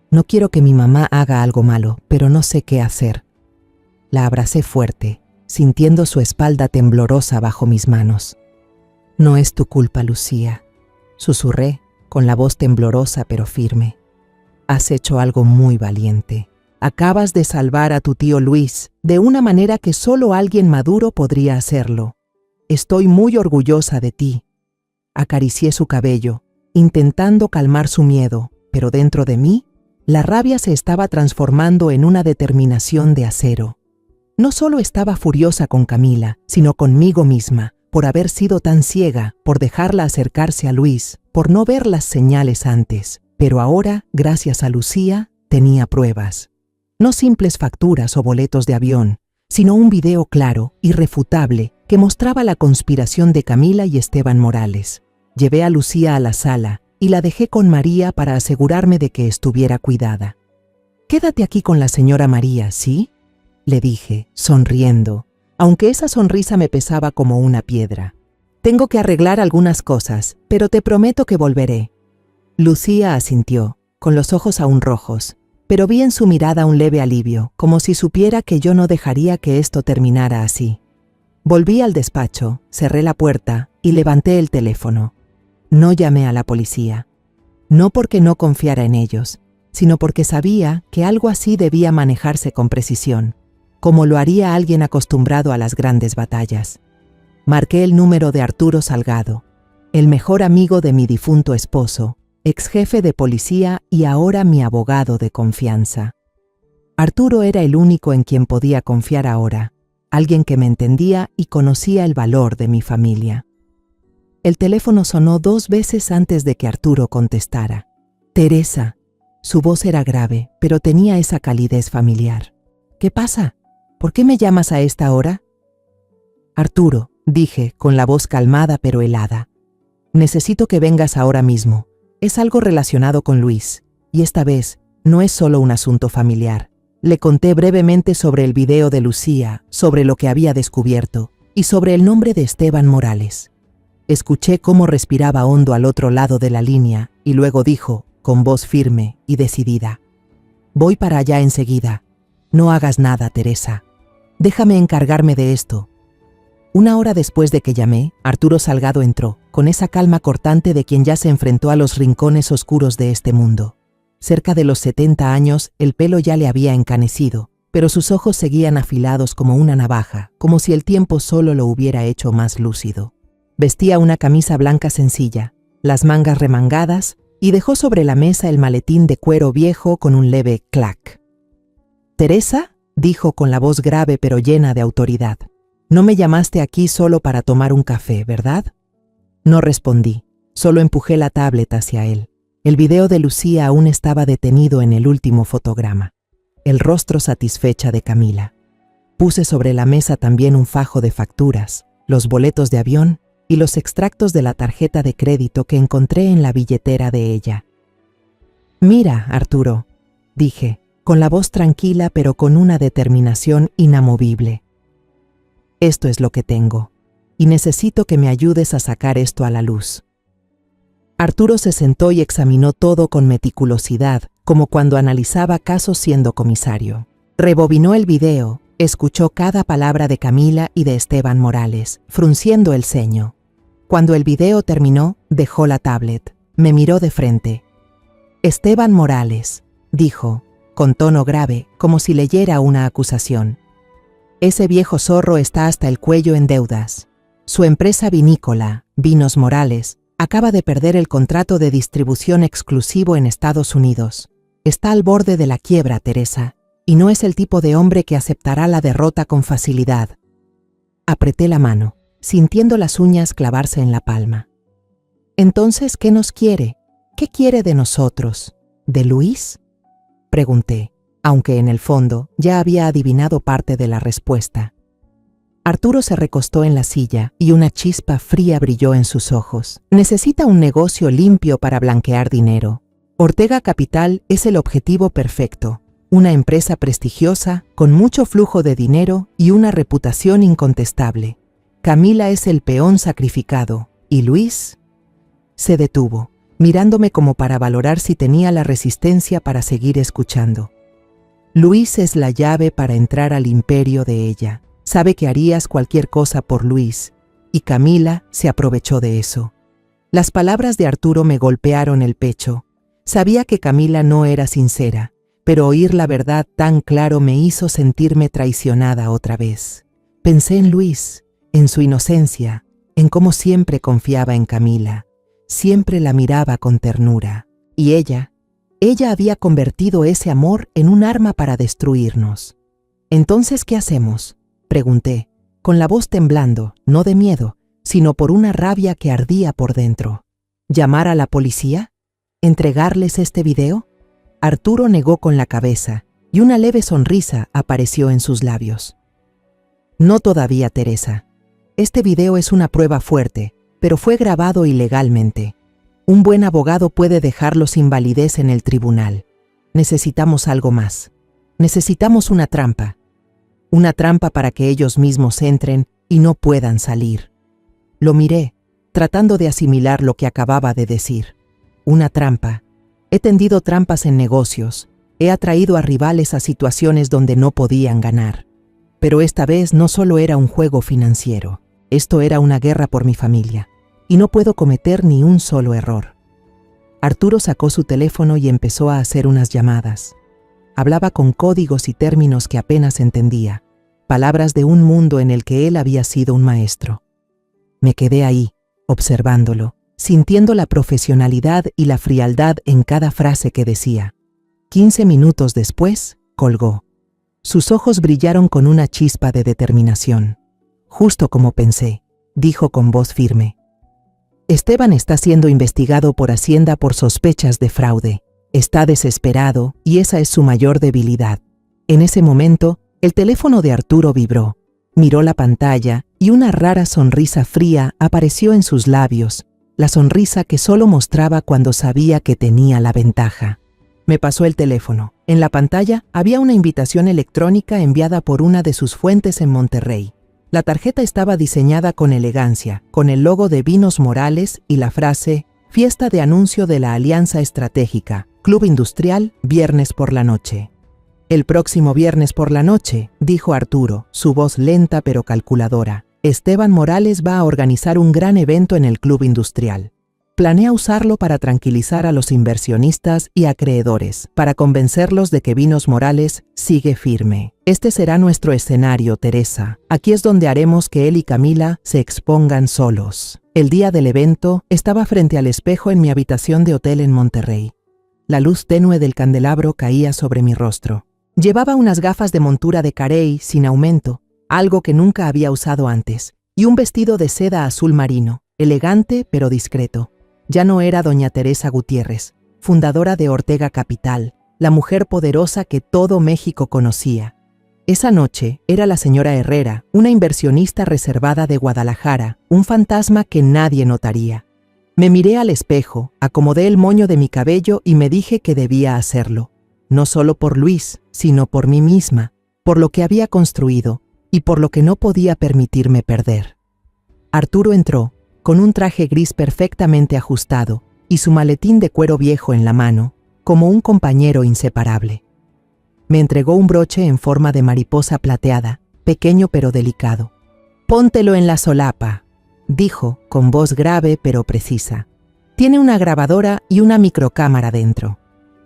No quiero que mi mamá haga algo malo, pero no sé qué hacer». La abracé fuerte, sintiendo su espalda temblorosa bajo mis manos. «No es tu culpa, Lucía», susurré, con la voz temblorosa pero firme. «Has hecho algo muy valiente. Acabas de salvar a tu tío Luis de una manera que solo alguien maduro podría hacerlo. Estoy muy orgullosa de ti». Acaricié su cabello, intentando calmar su miedo, pero dentro de mí, la rabia se estaba transformando en una determinación de acero. No solo estaba furiosa con Camila, sino conmigo misma, por haber sido tan ciega, por dejarla acercarse a Luis, por no ver las señales antes. Pero ahora, gracias a Lucía, tenía pruebas. No simples facturas o boletos de avión, sino un video claro, irrefutable, que mostraba la conspiración de Camila y Esteban Morales. Llevé a Lucía a la sala y la dejé con María para asegurarme de que estuviera cuidada. «Quédate aquí con la señora María, ¿sí?», le dije, sonriendo, aunque esa sonrisa me pesaba como una piedra. «Tengo que arreglar algunas cosas, pero te prometo que volveré». Lucía asintió, con los ojos aún rojos, pero vi en su mirada un leve alivio, como si supiera que yo no dejaría que esto terminara así. Volví al despacho, cerré la puerta y levanté el teléfono. No llamé a la policía. No porque no confiara en ellos, sino porque sabía que algo así debía manejarse con precisión, como lo haría alguien acostumbrado a las grandes batallas. Marqué el número de Arturo Salgado, el mejor amigo de mi difunto esposo, ex jefe de policía y ahora mi abogado de confianza. Arturo era el único en quien podía confiar ahora, alguien que me entendía y conocía el valor de mi familia. El teléfono sonó 2 veces antes de que Arturo contestara. Teresa. Su voz era grave, pero tenía esa calidez familiar. ¿Qué pasa? ¿Por qué me llamas a esta hora? Arturo, dije, con la voz calmada pero helada. Necesito que vengas ahora mismo. Es algo relacionado con Luis, y esta vez no es solo un asunto familiar. Le conté brevemente sobre el video de Lucía, sobre lo que había descubierto, y sobre el nombre de Esteban Morales. Escuché cómo respiraba hondo al otro lado de la línea, y luego dijo, con voz firme y decidida: «Voy para allá enseguida. No hagas nada, Teresa. Déjame encargarme de esto». 1 hora después de que llamé, Arturo Salgado entró, con esa calma cortante de quien ya se enfrentó a los rincones oscuros de este mundo. Cerca de los 70 años, el pelo ya le había encanecido, pero sus ojos seguían afilados como una navaja, como si el tiempo solo lo hubiera hecho más lúcido. Vestía una camisa blanca sencilla, las mangas remangadas, y dejó sobre la mesa el maletín de cuero viejo con un leve clac. «¿Teresa?», dijo con la voz grave pero llena de autoridad. «No me llamaste aquí solo para tomar un café, ¿verdad?». No respondí, solo empujé la tablet hacia él. El video de Lucía aún estaba detenido en el último fotograma, el rostro satisfecha de Camila. Puse sobre la mesa también un fajo de facturas, los boletos de avión y los extractos de la tarjeta de crédito que encontré en la billetera de ella. «Mira, Arturo», dije, con la voz tranquila pero con una determinación inamovible. «Esto es lo que tengo, y necesito que me ayudes a sacar esto a la luz». Arturo se sentó y examinó todo con meticulosidad, como cuando analizaba casos siendo comisario. Rebobinó el video, escuchó cada palabra de Camila y de Esteban Morales, frunciendo el ceño. Cuando el video terminó, dejó la tablet, me miró de frente. «Esteban Morales», dijo, con tono grave, como si leyera una acusación. «Ese viejo zorro está hasta el cuello en deudas. Su empresa vinícola, Vinos Morales, acaba de perder el contrato de distribución exclusivo en Estados Unidos. Está al borde de la quiebra, Teresa, y no es el tipo de hombre que aceptará la derrota con facilidad». Apreté la mano, sintiendo las uñas clavarse en la palma. «Entonces, ¿qué nos quiere? ¿Qué quiere de nosotros? ¿De Luis?», pregunté, aunque en el fondo ya había adivinado parte de la respuesta. Arturo se recostó en la silla y una chispa fría brilló en sus ojos. «Necesita un negocio limpio para blanquear dinero. Ortega Capital es el objetivo perfecto. Una empresa prestigiosa, con mucho flujo de dinero y una reputación incontestable. Camila es el peón sacrificado, y Luis…». Se detuvo, mirándome como para valorar si tenía la resistencia para seguir escuchando. «Luis es la llave para entrar al imperio de ella. Sabe que harías cualquier cosa por Luis, y Camila se aprovechó de eso». Las palabras de Arturo me golpearon el pecho. Sabía que Camila no era sincera, pero oír la verdad tan claro me hizo sentirme traicionada otra vez. Pensé en Luis, en su inocencia, en cómo siempre confiaba en Camila, siempre la miraba con ternura. Y ella había convertido ese amor en un arma para destruirnos. «¿Entonces qué hacemos?», pregunté, con la voz temblando, no de miedo, sino por una rabia que ardía por dentro. «¿Llamar a la policía? ¿Entregarles este video?». Arturo negó con la cabeza, y una leve sonrisa apareció en sus labios. «No todavía, Teresa. Este video es una prueba fuerte, pero fue grabado ilegalmente. Un buen abogado puede dejarlo sin validez en el tribunal. Necesitamos algo más. Necesitamos una trampa. Una trampa para que ellos mismos entren y no puedan salir». Lo miré, tratando de asimilar lo que acababa de decir. Una trampa. He tendido trampas en negocios, He atraído a rivales a situaciones donde no podían ganar. Pero esta vez no solo era un juego financiero. Esto era una guerra por mi familia. Y no puedo cometer ni un solo error. Arturo sacó su teléfono y empezó a hacer unas llamadas. Hablaba con códigos y términos que apenas entendía. Palabras de un mundo en el que él había sido un maestro. Me quedé ahí, observándolo, sintiendo la profesionalidad y la frialdad en cada frase que decía. 15 minutos después, colgó. Sus ojos brillaron con una chispa de determinación. Justo como pensé, dijo con voz firme. Esteban está siendo investigado por Hacienda por sospechas de fraude. Está desesperado y esa es su mayor debilidad. En ese momento, el teléfono de Arturo vibró. Miró la pantalla y una rara sonrisa fría apareció en sus labios, la sonrisa que solo mostraba cuando sabía que tenía la ventaja. Me pasó el teléfono. En la pantalla había una invitación electrónica enviada por una de sus fuentes en Monterrey. La tarjeta estaba diseñada con elegancia, con el logo de Vinos Morales y la frase «Fiesta de anuncio de la Alianza Estratégica, Club Industrial, viernes por la noche». El próximo viernes por la noche, dijo Arturo, su voz lenta pero calculadora, Esteban Morales va a organizar un gran evento en el Club Industrial. Planea usarlo para tranquilizar a los inversionistas y acreedores, para convencerlos de que Vinos Morales sigue firme. Este será nuestro escenario, Teresa. Aquí es donde haremos que él y Camila se expongan solos. El día del evento estaba frente al espejo en mi habitación de hotel en Monterrey. La luz tenue del candelabro caía sobre mi rostro. Llevaba unas gafas de montura de carey sin aumento, algo que nunca había usado antes, y un vestido de seda azul marino, elegante pero discreto. Ya no era doña Teresa Gutiérrez, fundadora de Ortega Capital, la mujer poderosa que todo México conocía. Esa noche era la señora Herrera, una inversionista reservada de Guadalajara, un fantasma que nadie notaría. Me miré al espejo, acomodé el moño de mi cabello y me dije que debía hacerlo. No solo por Luis, sino por mí misma, por lo que había construido y por lo que no podía permitirme perder. Arturo entró, con un traje gris perfectamente ajustado y su maletín de cuero viejo en la mano, como un compañero inseparable. Me entregó un broche en forma de mariposa plateada, pequeño pero delicado. «Póntelo en la solapa», dijo, con voz grave pero precisa. «Tiene una grabadora y una microcámara dentro».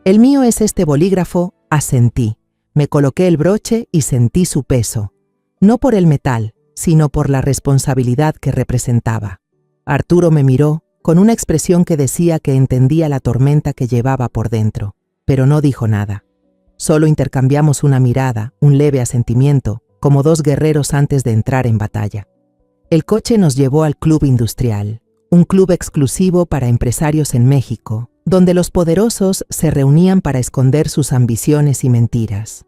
«El mío es este bolígrafo», asentí. Me coloqué el broche y sentí su peso, no por el metal, sino por la responsabilidad que representaba. Arturo me miró con una expresión que decía que entendía la tormenta que llevaba por dentro, pero no dijo nada. Solo intercambiamos una mirada, un leve asentimiento, como dos guerreros antes de entrar en batalla. El coche nos llevó al Club Industrial, un club exclusivo para empresarios en México, donde los poderosos se reunían para esconder sus ambiciones y mentiras.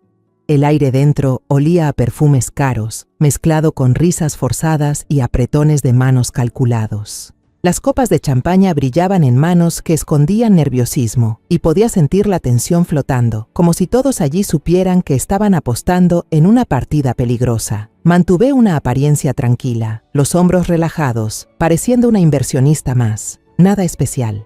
El aire dentro olía a perfumes caros, mezclado con risas forzadas y apretones de manos calculados. Las copas de champaña brillaban en manos que escondían nerviosismo y podía sentir la tensión flotando, como si todos allí supieran que estaban apostando en una partida peligrosa. Mantuve una apariencia tranquila, los hombros relajados, pareciendo una inversionista más, nada especial.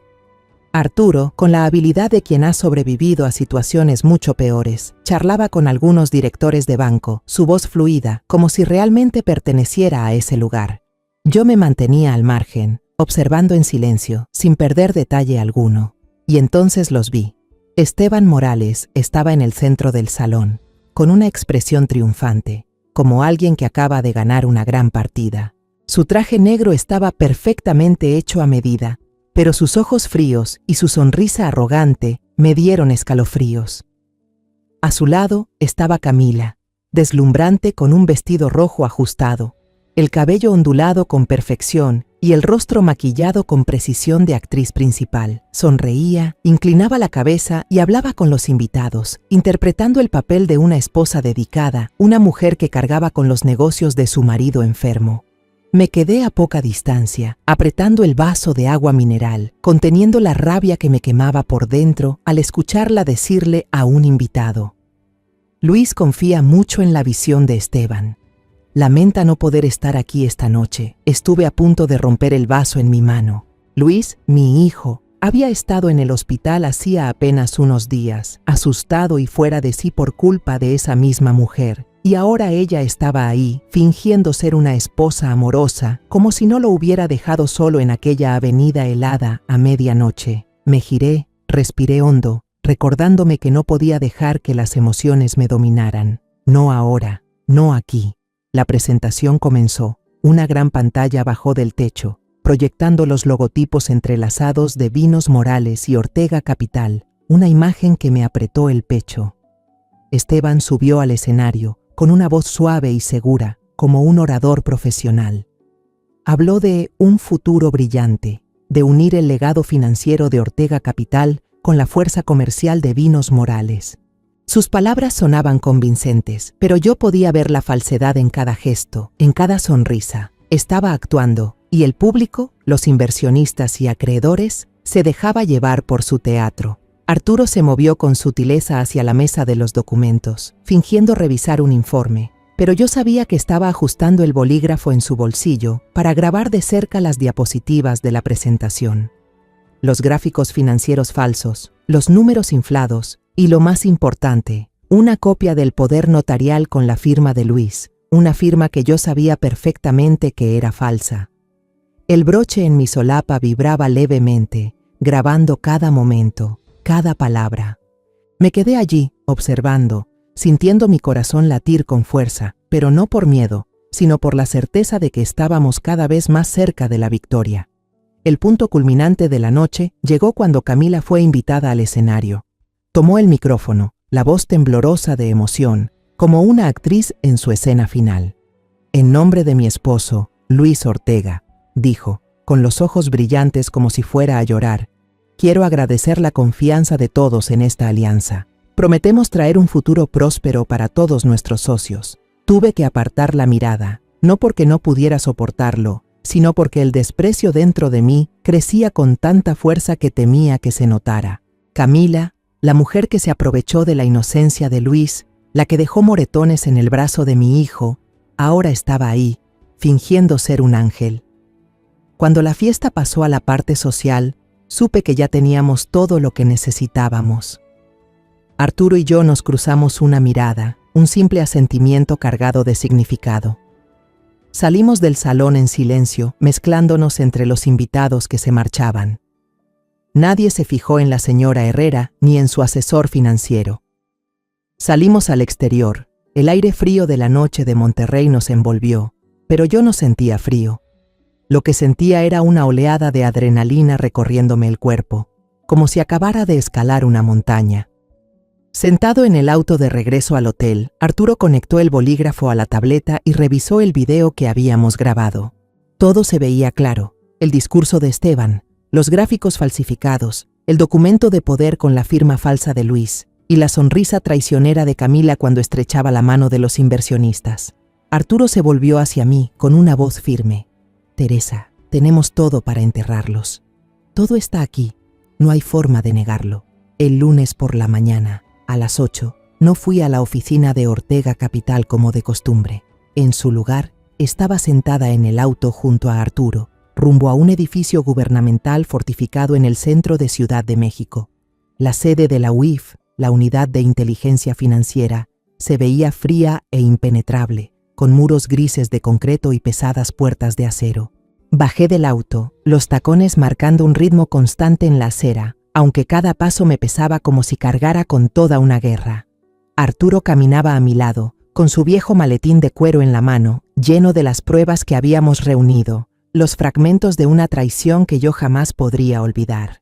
Arturo, con la habilidad de quien ha sobrevivido a situaciones mucho peores, charlaba con algunos directores de banco, su voz fluida, como si realmente perteneciera a ese lugar. Yo me mantenía al margen, observando en silencio, sin perder detalle alguno. Y entonces los vi. Esteban Morales estaba en el centro del salón, con una expresión triunfante, como alguien que acaba de ganar una gran partida. Su traje negro estaba perfectamente hecho a medida, pero sus ojos fríos y su sonrisa arrogante me dieron escalofríos. A su lado estaba Camila, deslumbrante con un vestido rojo ajustado, el cabello ondulado con perfección y el rostro maquillado con precisión de actriz principal. Sonreía, inclinaba la cabeza y hablaba con los invitados, interpretando el papel de una esposa dedicada, una mujer que cargaba con los negocios de su marido enfermo. Me quedé a poca distancia, apretando el vaso de agua mineral, conteniendo la rabia que me quemaba por dentro al escucharla decirle a un invitado: «Luis confía mucho en la visión de Esteban. Lamenta no poder estar aquí esta noche. Estuve a punto de romper el vaso en mi mano. Luis, mi hijo, Había estado en el hospital hacía apenas unos días, asustado y fuera de sí por culpa de esa misma mujer. Y ahora ella estaba ahí, fingiendo ser una esposa amorosa, como si no lo hubiera dejado solo en aquella avenida helada a medianoche. Me giré, respiré hondo, recordándome que no podía dejar que las emociones me dominaran. No ahora, no aquí. La presentación comenzó. Una gran pantalla bajó del techo, proyectando los logotipos entrelazados de Vinos Morales y Ortega Capital, una imagen que me apretó el pecho. Esteban subió al escenario, con una voz suave y segura, como un orador profesional. Habló de un futuro brillante, de unir el legado financiero de Ortega Capital con la fuerza comercial de Vinos Morales. Sus palabras sonaban convincentes, pero yo podía ver la falsedad en cada gesto, en cada sonrisa. Estaba actuando, y el público, los inversionistas y acreedores, se dejaba llevar por su teatro. Arturo se movió con sutileza hacia la mesa de los documentos, fingiendo revisar un informe, pero yo sabía que estaba ajustando el bolígrafo en su bolsillo para grabar de cerca las diapositivas de la presentación. Los gráficos financieros falsos, los números inflados y, lo más importante, una copia del poder notarial con la firma de Luis, una firma que yo sabía perfectamente que era falsa. El broche en mi solapa vibraba levemente, grabando cada momento, cada palabra. Me quedé allí, observando, sintiendo mi corazón latir con fuerza, pero no por miedo, sino por la certeza de que estábamos cada vez más cerca de la victoria. El punto culminante de la noche llegó cuando Camila fue invitada al escenario. Tomó el micrófono, la voz temblorosa de emoción, como una actriz en su escena final. En nombre de mi esposo, Luis Ortega, dijo, con los ojos brillantes como si fuera a llorar, quiero agradecer la confianza de todos en esta alianza. Prometemos traer un futuro próspero para todos nuestros socios. Tuve que apartar la mirada, no porque no pudiera soportarlo, sino porque el desprecio dentro de mí crecía con tanta fuerza que temía que se notara. Camila, la mujer que se aprovechó de la inocencia de Luis, la que dejó moretones en el brazo de mi hijo, ahora estaba ahí, fingiendo ser un ángel. Cuando la fiesta pasó a la parte social, supe que ya teníamos todo lo que necesitábamos. Arturo y yo nos cruzamos una mirada, un simple asentimiento cargado de significado. Salimos del salón en silencio, mezclándonos entre los invitados que se marchaban. Nadie se fijó en la señora Herrera ni en su asesor financiero. Salimos al exterior. El aire frío de la noche de Monterrey nos envolvió, pero yo no sentía frío. Lo que sentía era una oleada de adrenalina recorriéndome el cuerpo, como si acabara de escalar una montaña. Sentado en el auto de regreso al hotel, Arturo conectó el bolígrafo a la tableta y revisó el video que habíamos grabado. Todo se veía claro: el discurso de Esteban, los gráficos falsificados, el documento de poder con la firma falsa de Luis y la sonrisa traicionera de Camila cuando estrechaba la mano de los inversionistas. Arturo se volvió hacia mí con una voz firme. Teresa, tenemos todo para enterrarlos. Todo está aquí, no hay forma de negarlo. El lunes por la mañana, a las 8, no fui a la oficina de Ortega Capital como de costumbre. En su lugar, estaba sentada en el auto junto a Arturo, rumbo a un edificio gubernamental fortificado en el centro de Ciudad de México. La sede de la UIF, la Unidad de Inteligencia Financiera, se veía fría e impenetrable, con muros grises de concreto y pesadas puertas de acero. Bajé del auto, los tacones marcando un ritmo constante en la acera, aunque cada paso me pesaba como si cargara con toda una guerra. Arturo caminaba a mi lado, con su viejo maletín de cuero en la mano, lleno de las pruebas que habíamos reunido, los fragmentos de una traición que yo jamás podría olvidar.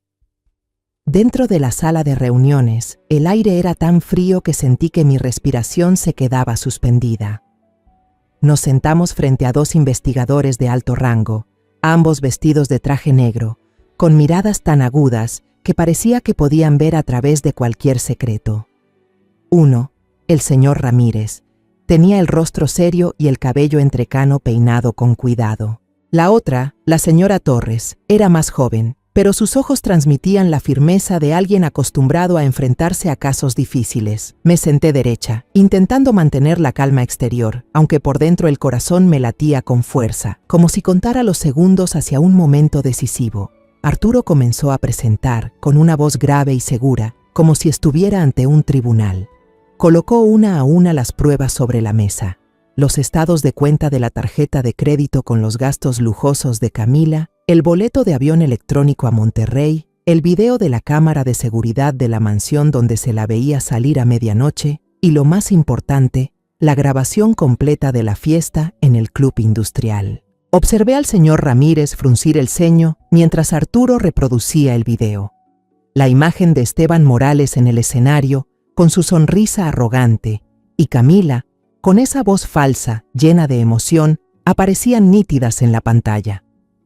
Dentro de la sala de reuniones, el aire era tan frío que sentí que mi respiración se quedaba suspendida. Nos sentamos frente a dos investigadores de alto rango, ambos vestidos de traje negro, con miradas tan agudas que parecía que podían ver a través de cualquier secreto. Uno, el señor Ramírez, tenía el rostro serio y el cabello entrecano peinado con cuidado. La otra, la señora Torres, era más joven, pero sus ojos transmitían la firmeza de alguien acostumbrado a enfrentarse a casos difíciles. Me senté derecha, intentando mantener la calma exterior, aunque por dentro el corazón me latía con fuerza, como si contara los segundos hacia un momento decisivo. Arturo comenzó a presentar, con una voz grave y segura, como si estuviera ante un tribunal. Colocó una a una las pruebas sobre la mesa: los estados de cuenta de la tarjeta de crédito con los gastos lujosos de Camila, el boleto de avión electrónico a Monterrey, el video de la cámara de seguridad de la mansión donde se la veía salir a medianoche y, lo más importante, la grabación completa de la fiesta en el Club Industrial. Observé al señor Ramírez fruncir el ceño mientras Arturo reproducía el video. La imagen de Esteban Morales en el escenario, con su sonrisa arrogante, y Camila, con esa voz falsa, llena de emoción, aparecían nítidas en la pantalla.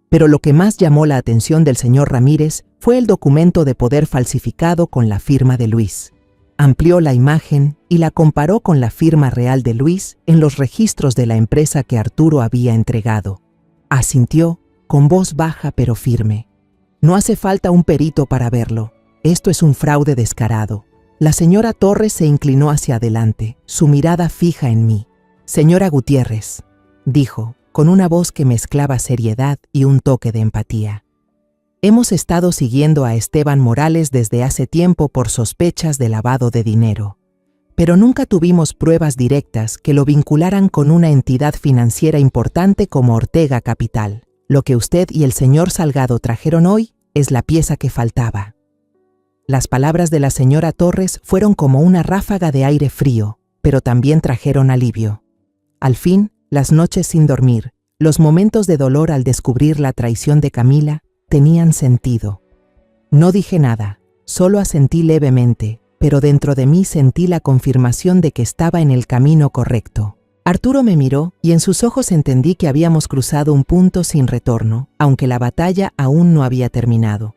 Pero lo que más llamó la atención del señor Ramírez fue el documento de poder falsificado con la firma de Luis. Amplió la imagen y la comparó con la firma real de Luis en los registros de la empresa que Arturo había entregado. Asintió, con voz baja pero firme. No hace falta un perito para verlo. Esto es un fraude descarado. La señora Torres se inclinó hacia adelante, su mirada fija en mí. «Señora Gutiérrez», dijo, con una voz que mezclaba seriedad y un toque de empatía. «Hemos estado siguiendo a Esteban Morales desde hace tiempo por sospechas de lavado de dinero, pero nunca tuvimos pruebas directas que lo vincularan con una entidad financiera importante como Ortega Capital. Lo que usted y el señor Salgado trajeron hoy es la pieza que faltaba». Las palabras de la señora Torres fueron como una ráfaga de aire frío, pero también trajeron alivio. Al fin, las noches sin dormir, los momentos de dolor al descubrir la traición de Camila, tenían sentido. No dije nada, solo asentí levemente, pero dentro de mí sentí la confirmación de que estaba en el camino correcto. Arturo me miró y en sus ojos entendí que habíamos cruzado un punto sin retorno, aunque la batalla aún no había terminado.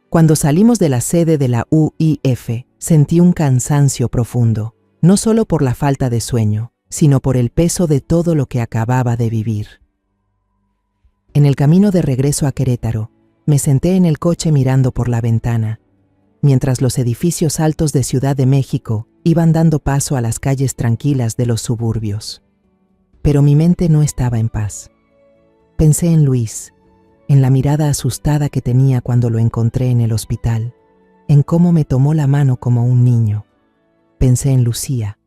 Cuando salimos de la sede de la UIF, sentí un cansancio profundo, no solo por la falta de sueño, sino por el peso de todo lo que acababa de vivir. En el camino de regreso a Querétaro, me senté en el coche mirando por la ventana, mientras los edificios altos de Ciudad de México iban dando paso a las calles tranquilas de los suburbios. Pero mi mente no estaba en paz. Pensé en Luis, en la mirada asustada que tenía cuando lo encontré en el hospital, en cómo me tomó la mano como un niño. Pensé en Lucía,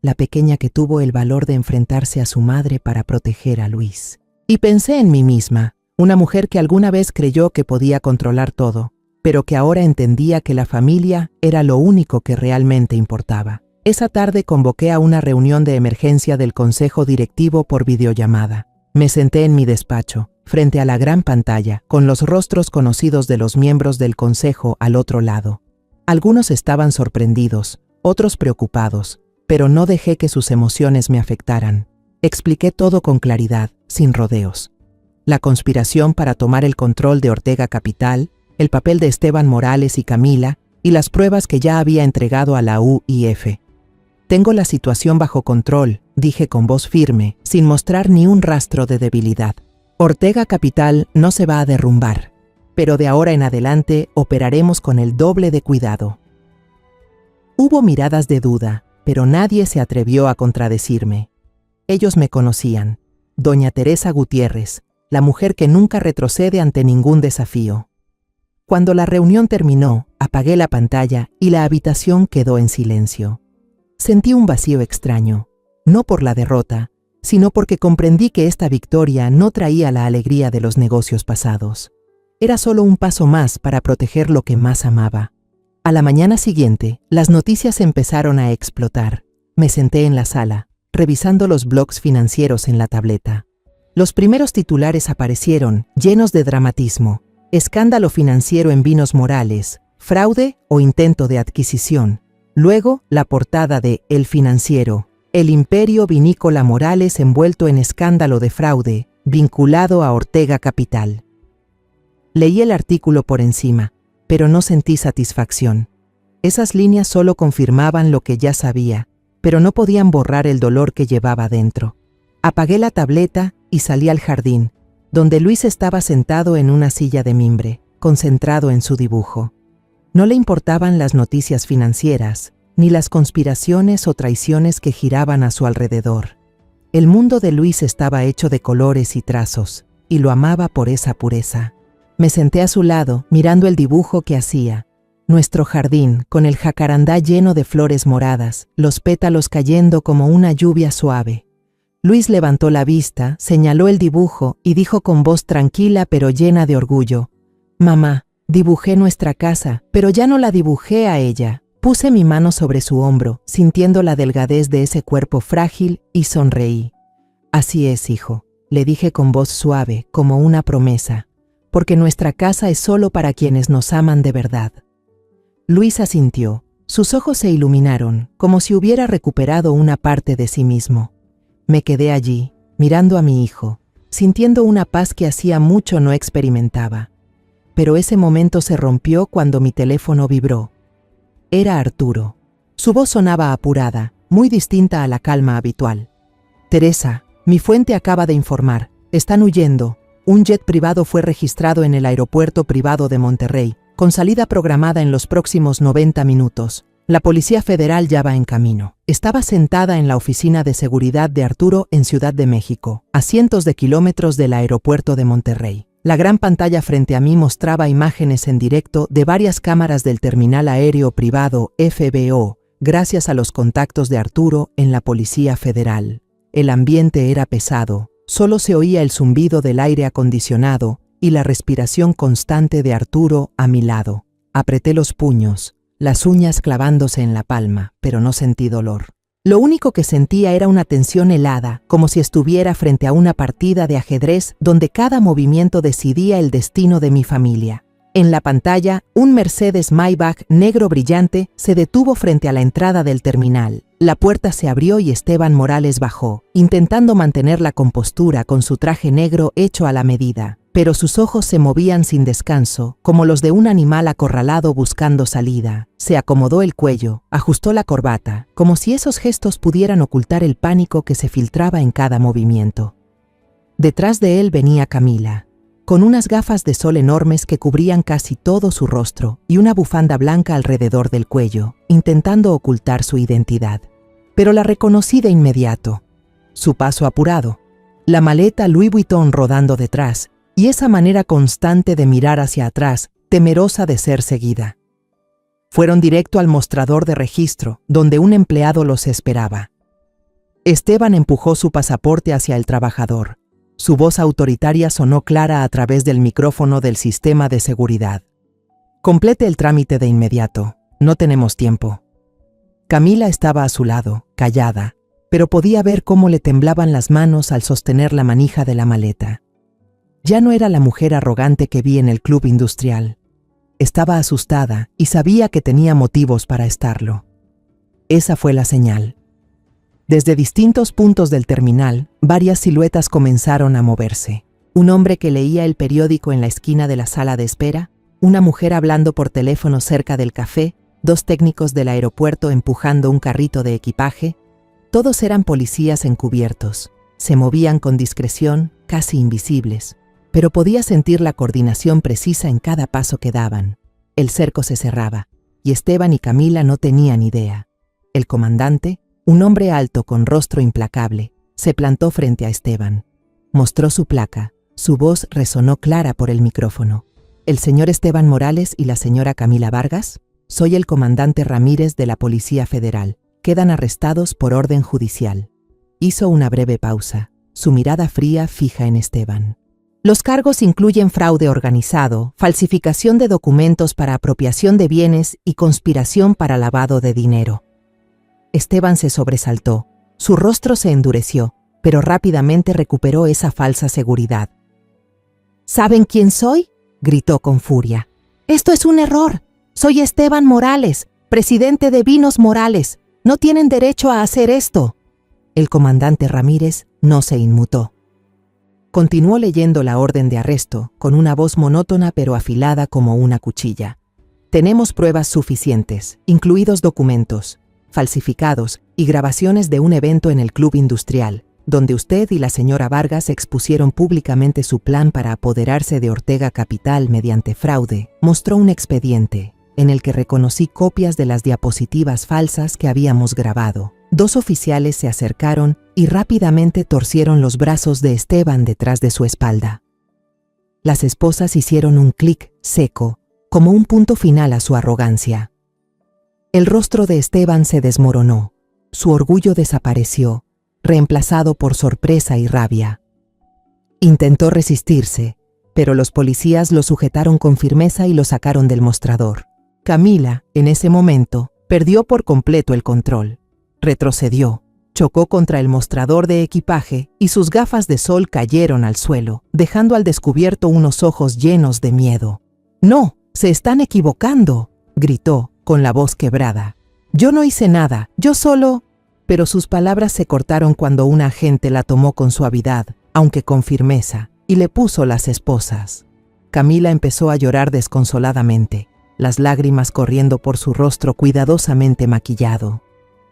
la pequeña que tuvo el valor de enfrentarse a su madre para proteger a Luis. Y pensé en mí misma, una mujer que alguna vez creyó que podía controlar todo, pero que ahora entendía que la familia era lo único que realmente importaba. Esa tarde convoqué a una reunión de emergencia del consejo directivo por videollamada. Me senté en mi despacho, frente a la gran pantalla, con los rostros conocidos de los miembros del consejo al otro lado. Algunos estaban sorprendidos, otros preocupados, pero no dejé que sus emociones me afectaran. Expliqué todo con claridad, sin rodeos. La conspiración para tomar el control de Ortega Capital, el papel de Esteban Morales y Camila, y las pruebas que ya había entregado a la UIF. Tengo la situación bajo control, dije con voz firme, sin mostrar ni un rastro de debilidad. Ortega Capital no se va a derrumbar, pero de ahora en adelante operaremos con el doble de cuidado. Hubo miradas de duda, pero nadie se atrevió a contradecirme. Ellos me conocían, doña Teresa Gutiérrez, la mujer que nunca retrocede ante ningún desafío. Cuando la reunión terminó, apagué la pantalla y la habitación quedó en silencio. Sentí un vacío extraño, no por la derrota, sino porque comprendí que esta victoria no traía la alegría de los negocios pasados. Era solo un paso más para proteger lo que más amaba. A la mañana siguiente, las noticias empezaron a explotar. Me senté en la sala, revisando los blogs financieros en la tableta. Los primeros titulares aparecieron, llenos de dramatismo. Escándalo financiero en Vinos Morales, fraude o intento de adquisición. Luego, la portada de El Financiero. El imperio vinícola Morales envuelto en escándalo de fraude, vinculado a Ortega Capital. Leí el artículo por encima, pero no sentí satisfacción. Esas líneas solo confirmaban lo que ya sabía, pero no podían borrar el dolor que llevaba dentro. Apagué la tableta y salí al jardín, donde Luis estaba sentado en una silla de mimbre, concentrado en su dibujo. No le importaban las noticias financieras, ni las conspiraciones o traiciones que giraban a su alrededor. El mundo de Luis estaba hecho de colores y trazos, y lo amaba por esa pureza. Me senté a su lado, mirando el dibujo que hacía. Nuestro jardín, con el jacarandá lleno de flores moradas, los pétalos cayendo como una lluvia suave. Luis levantó la vista, señaló el dibujo y dijo con voz tranquila pero llena de orgullo: «Mamá, dibujé nuestra casa, pero ya no la dibujé a ella». Puse mi mano sobre su hombro, sintiendo la delgadez de ese cuerpo frágil, y sonreí. «Así es, hijo», le dije con voz suave, como una promesa, «porque nuestra casa es solo para quienes nos aman de verdad». Luis asintió. Sus ojos se iluminaron, como si hubiera recuperado una parte de sí mismo. Me quedé allí, mirando a mi hijo, sintiendo una paz que hacía mucho no experimentaba. Pero ese momento se rompió cuando mi teléfono vibró. Era Arturo. Su voz sonaba apurada, muy distinta a la calma habitual. «Teresa, mi fuente acaba de informar. Están huyendo. Un jet privado fue registrado en el aeropuerto privado de Monterrey, con salida programada en los próximos 90 minutos. La Policía Federal ya va en camino». Estaba sentada en la oficina de seguridad de Arturo en Ciudad de México, a cientos de kilómetros del aeropuerto de Monterrey. La gran pantalla frente a mí mostraba imágenes en directo de varias cámaras del terminal aéreo privado FBO, gracias a los contactos de Arturo en la Policía Federal. El ambiente era pesado, solo se oía el zumbido del aire acondicionado y la respiración constante de Arturo a mi lado. Apreté los puños, las uñas clavándose en la palma, pero no sentí dolor. Lo único que sentía era una tensión helada, como si estuviera frente a una partida de ajedrez donde cada movimiento decidía el destino de mi familia. En la pantalla, un Mercedes Maybach negro brillante se detuvo frente a la entrada del terminal. La puerta se abrió y Esteban Morales bajó, intentando mantener la compostura con su traje negro hecho a la medida. Pero sus ojos se movían sin descanso, como los de un animal acorralado buscando salida. Se acomodó el cuello, ajustó la corbata, como si esos gestos pudieran ocultar el pánico que se filtraba en cada movimiento. Detrás de él venía Camila, con unas gafas de sol enormes que cubrían casi todo su rostro y una bufanda blanca alrededor del cuello, intentando ocultar su identidad. Pero la reconocí de inmediato. Su paso apurado, la maleta Louis Vuitton rodando detrás, y esa manera constante de mirar hacia atrás, temerosa de ser seguida. Fueron directo al mostrador de registro, donde un empleado los esperaba. Esteban empujó su pasaporte hacia el trabajador. Su voz autoritaria sonó clara a través del micrófono del sistema de seguridad. «Complete el trámite de inmediato. No tenemos tiempo». Camila estaba a su lado, callada, pero podía ver cómo le temblaban las manos al sostener la manija de la maleta. Ya no era la mujer arrogante que vi en el club industrial. Estaba asustada y sabía que tenía motivos para estarlo. Esa fue la señal. Desde distintos puntos del terminal, varias siluetas comenzaron a moverse. Un hombre que leía el periódico en la esquina de la sala de espera, una mujer hablando por teléfono cerca del café, dos técnicos del aeropuerto empujando un carrito de equipaje. Todos eran policías encubiertos. Se movían con discreción, casi invisibles. Pero podía sentir la coordinación precisa en cada paso que daban. El cerco se cerraba, y Esteban y Camila no tenían idea. El comandante, un hombre alto con rostro implacable, se plantó frente a Esteban. Mostró su placa, su voz resonó clara por el micrófono. «¿El señor Esteban Morales y la señora Camila Vargas? Soy el comandante Ramírez de la Policía Federal. Quedan arrestados por orden judicial». Hizo una breve pausa, su mirada fría fija en Esteban. «Los cargos incluyen fraude organizado, falsificación de documentos para apropiación de bienes y conspiración para lavado de dinero». Esteban se sobresaltó, su rostro se endureció, pero rápidamente recuperó esa falsa seguridad. «¿Saben quién soy?», gritó con furia. «Esto es un error. Soy Esteban Morales, presidente de Vinos Morales. No tienen derecho a hacer esto». El comandante Ramírez no se inmutó. Continuó leyendo la orden de arresto, con una voz monótona pero afilada como una cuchilla. «Tenemos pruebas suficientes, incluidos documentos, falsificados y grabaciones de un evento en el club industrial, donde usted y la señora Vargas expusieron públicamente su plan para apoderarse de Ortega Capital mediante fraude». Mostró un expediente, en el que reconocí copias de las diapositivas falsas que habíamos grabado. Dos oficiales se acercaron y rápidamente torcieron los brazos de Esteban detrás de su espalda. Las esposas hicieron un clic seco, como un punto final a su arrogancia. El rostro de Esteban se desmoronó, su orgullo desapareció, reemplazado por sorpresa y rabia. Intentó resistirse, pero los policías lo sujetaron con firmeza y lo sacaron del mostrador. Camila, en ese momento, perdió por completo el control. Retrocedió, chocó contra el mostrador de equipaje y sus gafas de sol cayeron al suelo, dejando al descubierto unos ojos llenos de miedo. «¡No! ¡Se están equivocando!», gritó, con la voz quebrada. «Yo no hice nada, yo solo…». Pero sus palabras se cortaron cuando un agente la tomó con suavidad, aunque con firmeza, y le puso las esposas. Camila empezó a llorar desconsoladamente, las lágrimas corriendo por su rostro cuidadosamente maquillado.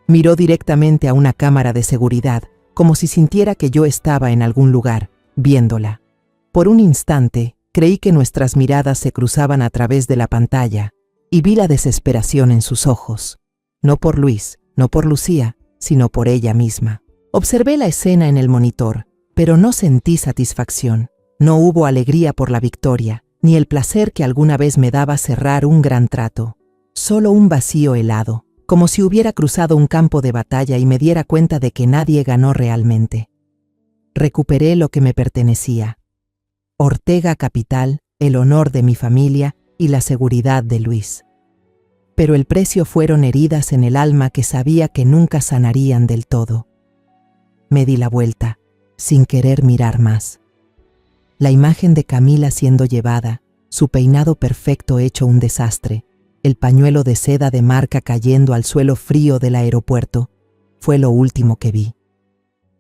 Miró directamente a una cámara de seguridad, como si sintiera que yo estaba en algún lugar, viéndola. Por un instante, creí que nuestras miradas se cruzaban a través de la pantalla, y vi la desesperación en sus ojos. No por Luis, no por Lucía, sino por ella misma. Observé la escena en el monitor, pero no sentí satisfacción. No hubo alegría por la victoria, ni el placer que alguna vez me daba cerrar un gran trato. Solo un vacío helado, como si hubiera cruzado un campo de batalla y me diera cuenta de que nadie ganó realmente. Recuperé lo que me pertenecía. Ortega Capital, el honor de mi familia y la seguridad de Luis. Pero el precio fueron heridas en el alma que sabía que nunca sanarían del todo. Me di la vuelta, sin querer mirar más. La imagen de Camila siendo llevada, su peinado perfecto hecho un desastre, el pañuelo de seda de marca cayendo al suelo frío del aeropuerto, fue lo último que vi.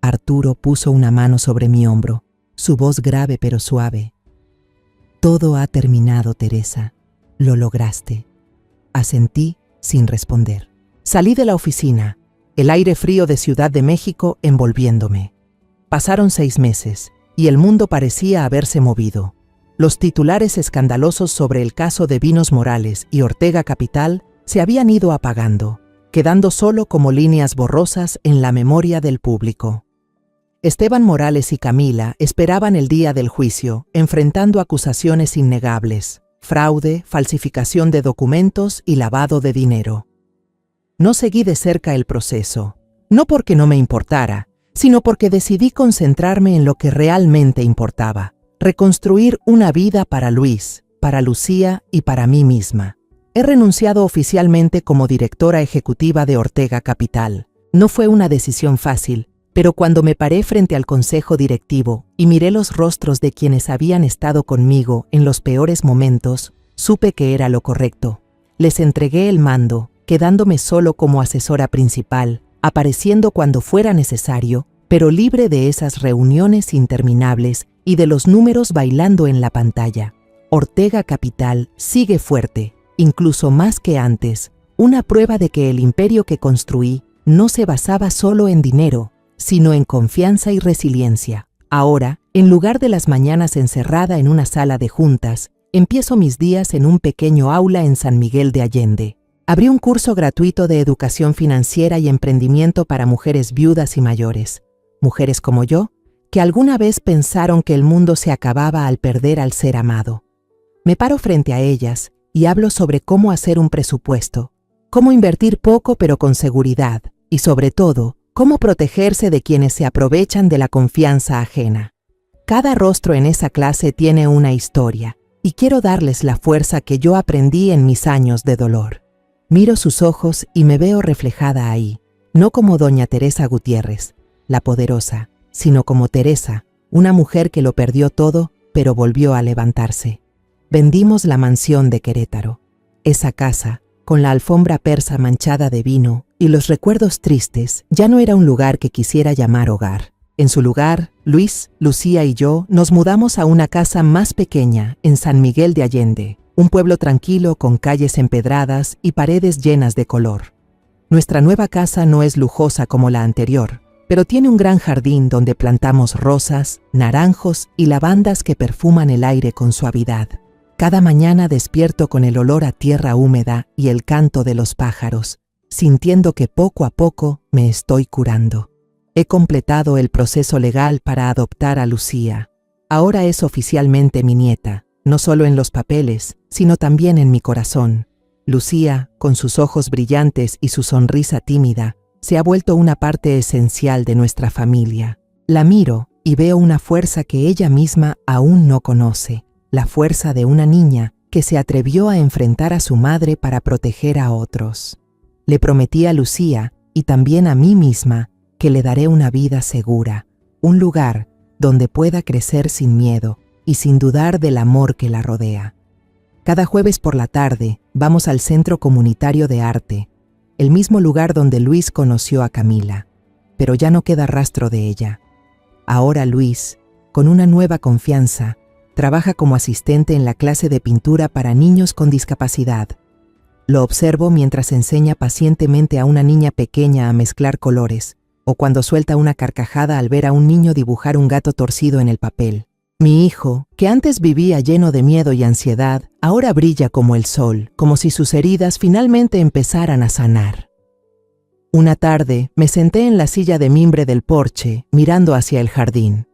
Arturo puso una mano sobre mi hombro, su voz grave pero suave. «Todo ha terminado, Teresa. Lo lograste». Asentí sin responder. Salí de la oficina, el aire frío de Ciudad de México envolviéndome. Pasaron 6 meses, y el mundo parecía haberse movido. Los titulares escandalosos sobre el caso de Vinos Morales y Ortega Capital se habían ido apagando, quedando solo como líneas borrosas en la memoria del público. Esteban Morales y Camila esperaban el día del juicio, enfrentando acusaciones innegables: fraude, falsificación de documentos y lavado de dinero. No seguí de cerca el proceso, no porque no me importara, sino porque decidí concentrarme en lo que realmente importaba: reconstruir una vida para Luis, para Lucía y para mí misma. He renunciado oficialmente como directora ejecutiva de Ortega Capital. No fue una decisión fácil, pero cuando me paré frente al consejo directivo y miré los rostros de quienes habían estado conmigo en los peores momentos, supe que era lo correcto. Les entregué el mando, quedándome solo como asesora principal, apareciendo cuando fuera necesario, pero libre de esas reuniones interminables y de los números bailando en la pantalla. Ortega Capital sigue fuerte, incluso más que antes, una prueba de que el imperio que construí no se basaba solo en dinero, sino en confianza y resiliencia. Ahora, en lugar de las mañanas encerrada en una sala de juntas, empiezo mis días en un pequeño aula en San Miguel de Allende. Abrí un curso gratuito de educación financiera y emprendimiento para mujeres viudas y mayores, mujeres como yo, que alguna vez pensaron que el mundo se acababa al perder al ser amado. Me paro frente a ellas y hablo sobre cómo hacer un presupuesto, cómo invertir poco pero con seguridad y, sobre todo, cómo protegerse de quienes se aprovechan de la confianza ajena. Cada rostro en esa clase tiene una historia, y quiero darles la fuerza que yo aprendí en mis años de dolor. Miro sus ojos y me veo reflejada ahí, no como doña Teresa Gutiérrez, la poderosa, sino como Teresa, una mujer que lo perdió todo, pero volvió a levantarse. Vendimos la mansión de Querétaro. Esa casa, con la alfombra persa manchada de vino y los recuerdos tristes, ya no era un lugar que quisiera llamar hogar. En su lugar, Luis, Lucía y yo nos mudamos a una casa más pequeña en San Miguel de Allende, un pueblo tranquilo con calles empedradas y paredes llenas de color. Nuestra nueva casa no es lujosa como la anterior, pero tiene un gran jardín donde plantamos rosas, naranjos y lavandas que perfuman el aire con suavidad. Cada mañana despierto con el olor a tierra húmeda y el canto de los pájaros, sintiendo que poco a poco me estoy curando. He completado el proceso legal para adoptar a Lucía. Ahora es oficialmente mi nieta, no solo en los papeles, sino también en mi corazón. Lucía, con sus ojos brillantes y su sonrisa tímida, se ha vuelto una parte esencial de nuestra familia. La miro y veo una fuerza que ella misma aún no conoce, la fuerza de una niña que se atrevió a enfrentar a su madre para proteger a otros. Le prometí a Lucía y también a mí misma que le daré una vida segura, un lugar donde pueda crecer sin miedo y sin dudar del amor que la rodea. Cada jueves por la tarde vamos al Centro Comunitario de Arte, el mismo lugar donde Luis conoció a Camila, pero ya no queda rastro de ella. Ahora Luis, con una nueva confianza, trabaja como asistente en la clase de pintura para niños con discapacidad. Lo observo mientras enseña pacientemente a una niña pequeña a mezclar colores, o cuando suelta una carcajada al ver a un niño dibujar un gato torcido en el papel. Mi hijo, que antes vivía lleno de miedo y ansiedad, ahora brilla como el sol, como si sus heridas finalmente empezaran a sanar. Una tarde me senté en la silla de mimbre del porche, mirando hacia el jardín.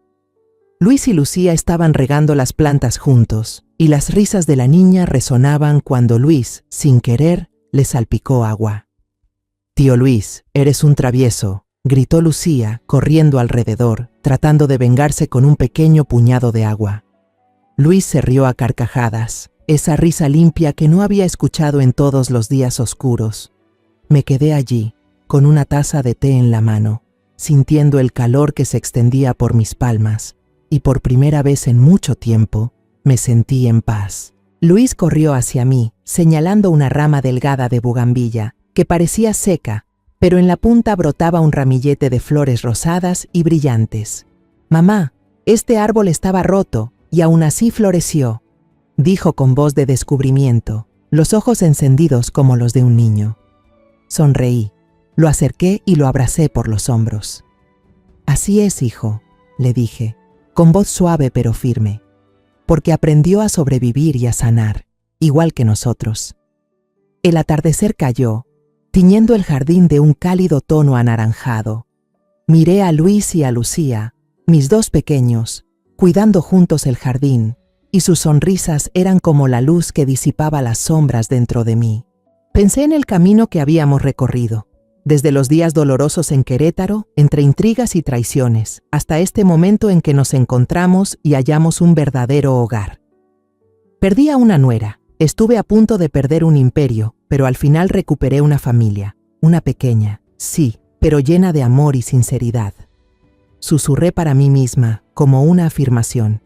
Luis y Lucía estaban regando las plantas juntos, y las risas de la niña resonaban cuando Luis, sin querer, le salpicó agua. «Tío Luis, eres un travieso», gritó Lucía, corriendo alrededor, tratando de vengarse con un pequeño puñado de agua. Luis se rió a carcajadas, esa risa limpia que no había escuchado en todos los días oscuros. Me quedé allí, con una taza de té en la mano, sintiendo el calor que se extendía por mis palmas, y por primera vez en mucho tiempo me sentí en paz. Luis corrió hacia mí, señalando una rama delgada de bugambilla, que parecía seca, pero en la punta brotaba un ramillete de flores rosadas y brillantes. «Mamá, este árbol estaba roto y aún así floreció», dijo con voz de descubrimiento, los ojos encendidos como los de un niño. Sonreí, lo acerqué y lo abracé por los hombros. «Así es, hijo», le dije, con voz suave pero firme, porque aprendió a sobrevivir y a sanar, igual que nosotros. El atardecer cayó, tiñendo el jardín de un cálido tono anaranjado. Miré a Luis y a Lucía, mis dos pequeños, cuidando juntos el jardín, y sus sonrisas eran como la luz que disipaba las sombras dentro de mí. Pensé en el camino que habíamos recorrido, desde los días dolorosos en Querétaro, entre intrigas y traiciones, hasta este momento en que nos encontramos y hallamos un verdadero hogar. Perdí a una nuera, estuve a punto de perder un imperio, pero al final recuperé una familia, una pequeña, sí, pero llena de amor y sinceridad. Susurré para mí misma, como una afirmación.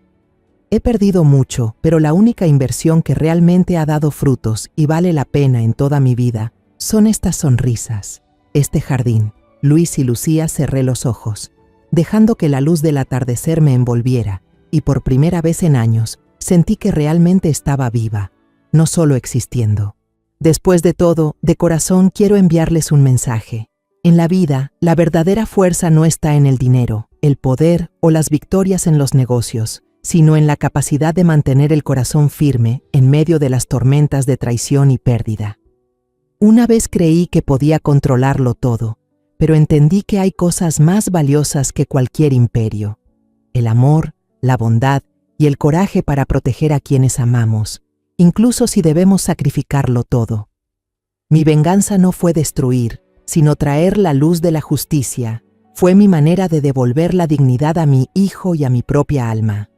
He perdido mucho, pero la única inversión que realmente ha dado frutos y vale la pena en toda mi vida son estas sonrisas. Este jardín. Luis y Lucía cerré los ojos, dejando que la luz del atardecer me envolviera, y por primera vez en años sentí que realmente estaba viva, no solo existiendo. Después de todo, de corazón quiero enviarles un mensaje. En la vida, la verdadera fuerza no está en el dinero, el poder o las victorias en los negocios, sino en la capacidad de mantener el corazón firme en medio de las tormentas de traición y pérdida. Una vez creí que podía controlarlo todo, pero entendí que hay cosas más valiosas que cualquier imperio. El amor, la bondad y el coraje para proteger a quienes amamos, incluso si debemos sacrificarlo todo. Mi venganza no fue destruir, sino traer la luz de la justicia. Fue mi manera de devolver la dignidad a mi hijo y a mi propia alma.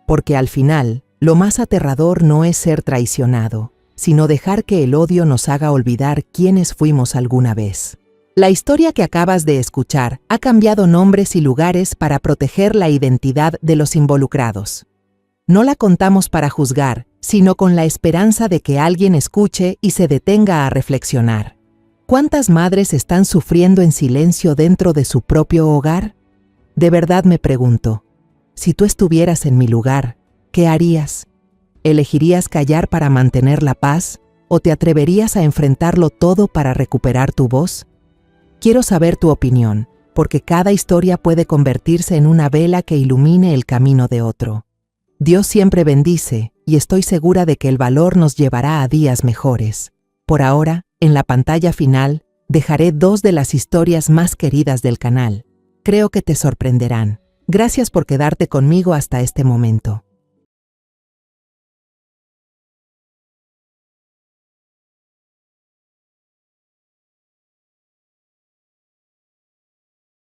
Porque al final, lo más aterrador no es ser traicionado, sino dejar que el odio nos haga olvidar quiénes fuimos alguna vez. La historia que acabas de escuchar ha cambiado nombres y lugares para proteger la identidad de los involucrados. No la contamos para juzgar, sino con la esperanza de que alguien escuche y se detenga a reflexionar. ¿Cuántas madres están sufriendo en silencio dentro de su propio hogar? De verdad me pregunto, si tú estuvieras en mi lugar, ¿qué harías? ¿Elegirías callar para mantener la paz o te atreverías a enfrentarlo todo para recuperar tu voz? Quiero saber tu opinión, porque cada historia puede convertirse en una vela que ilumine el camino de otro. Dios siempre bendice y estoy segura de que el valor nos llevará a días mejores. Por ahora, en la pantalla final, dejaré 2 de las historias más queridas del canal. Creo que te sorprenderán. Gracias por quedarte conmigo hasta este momento.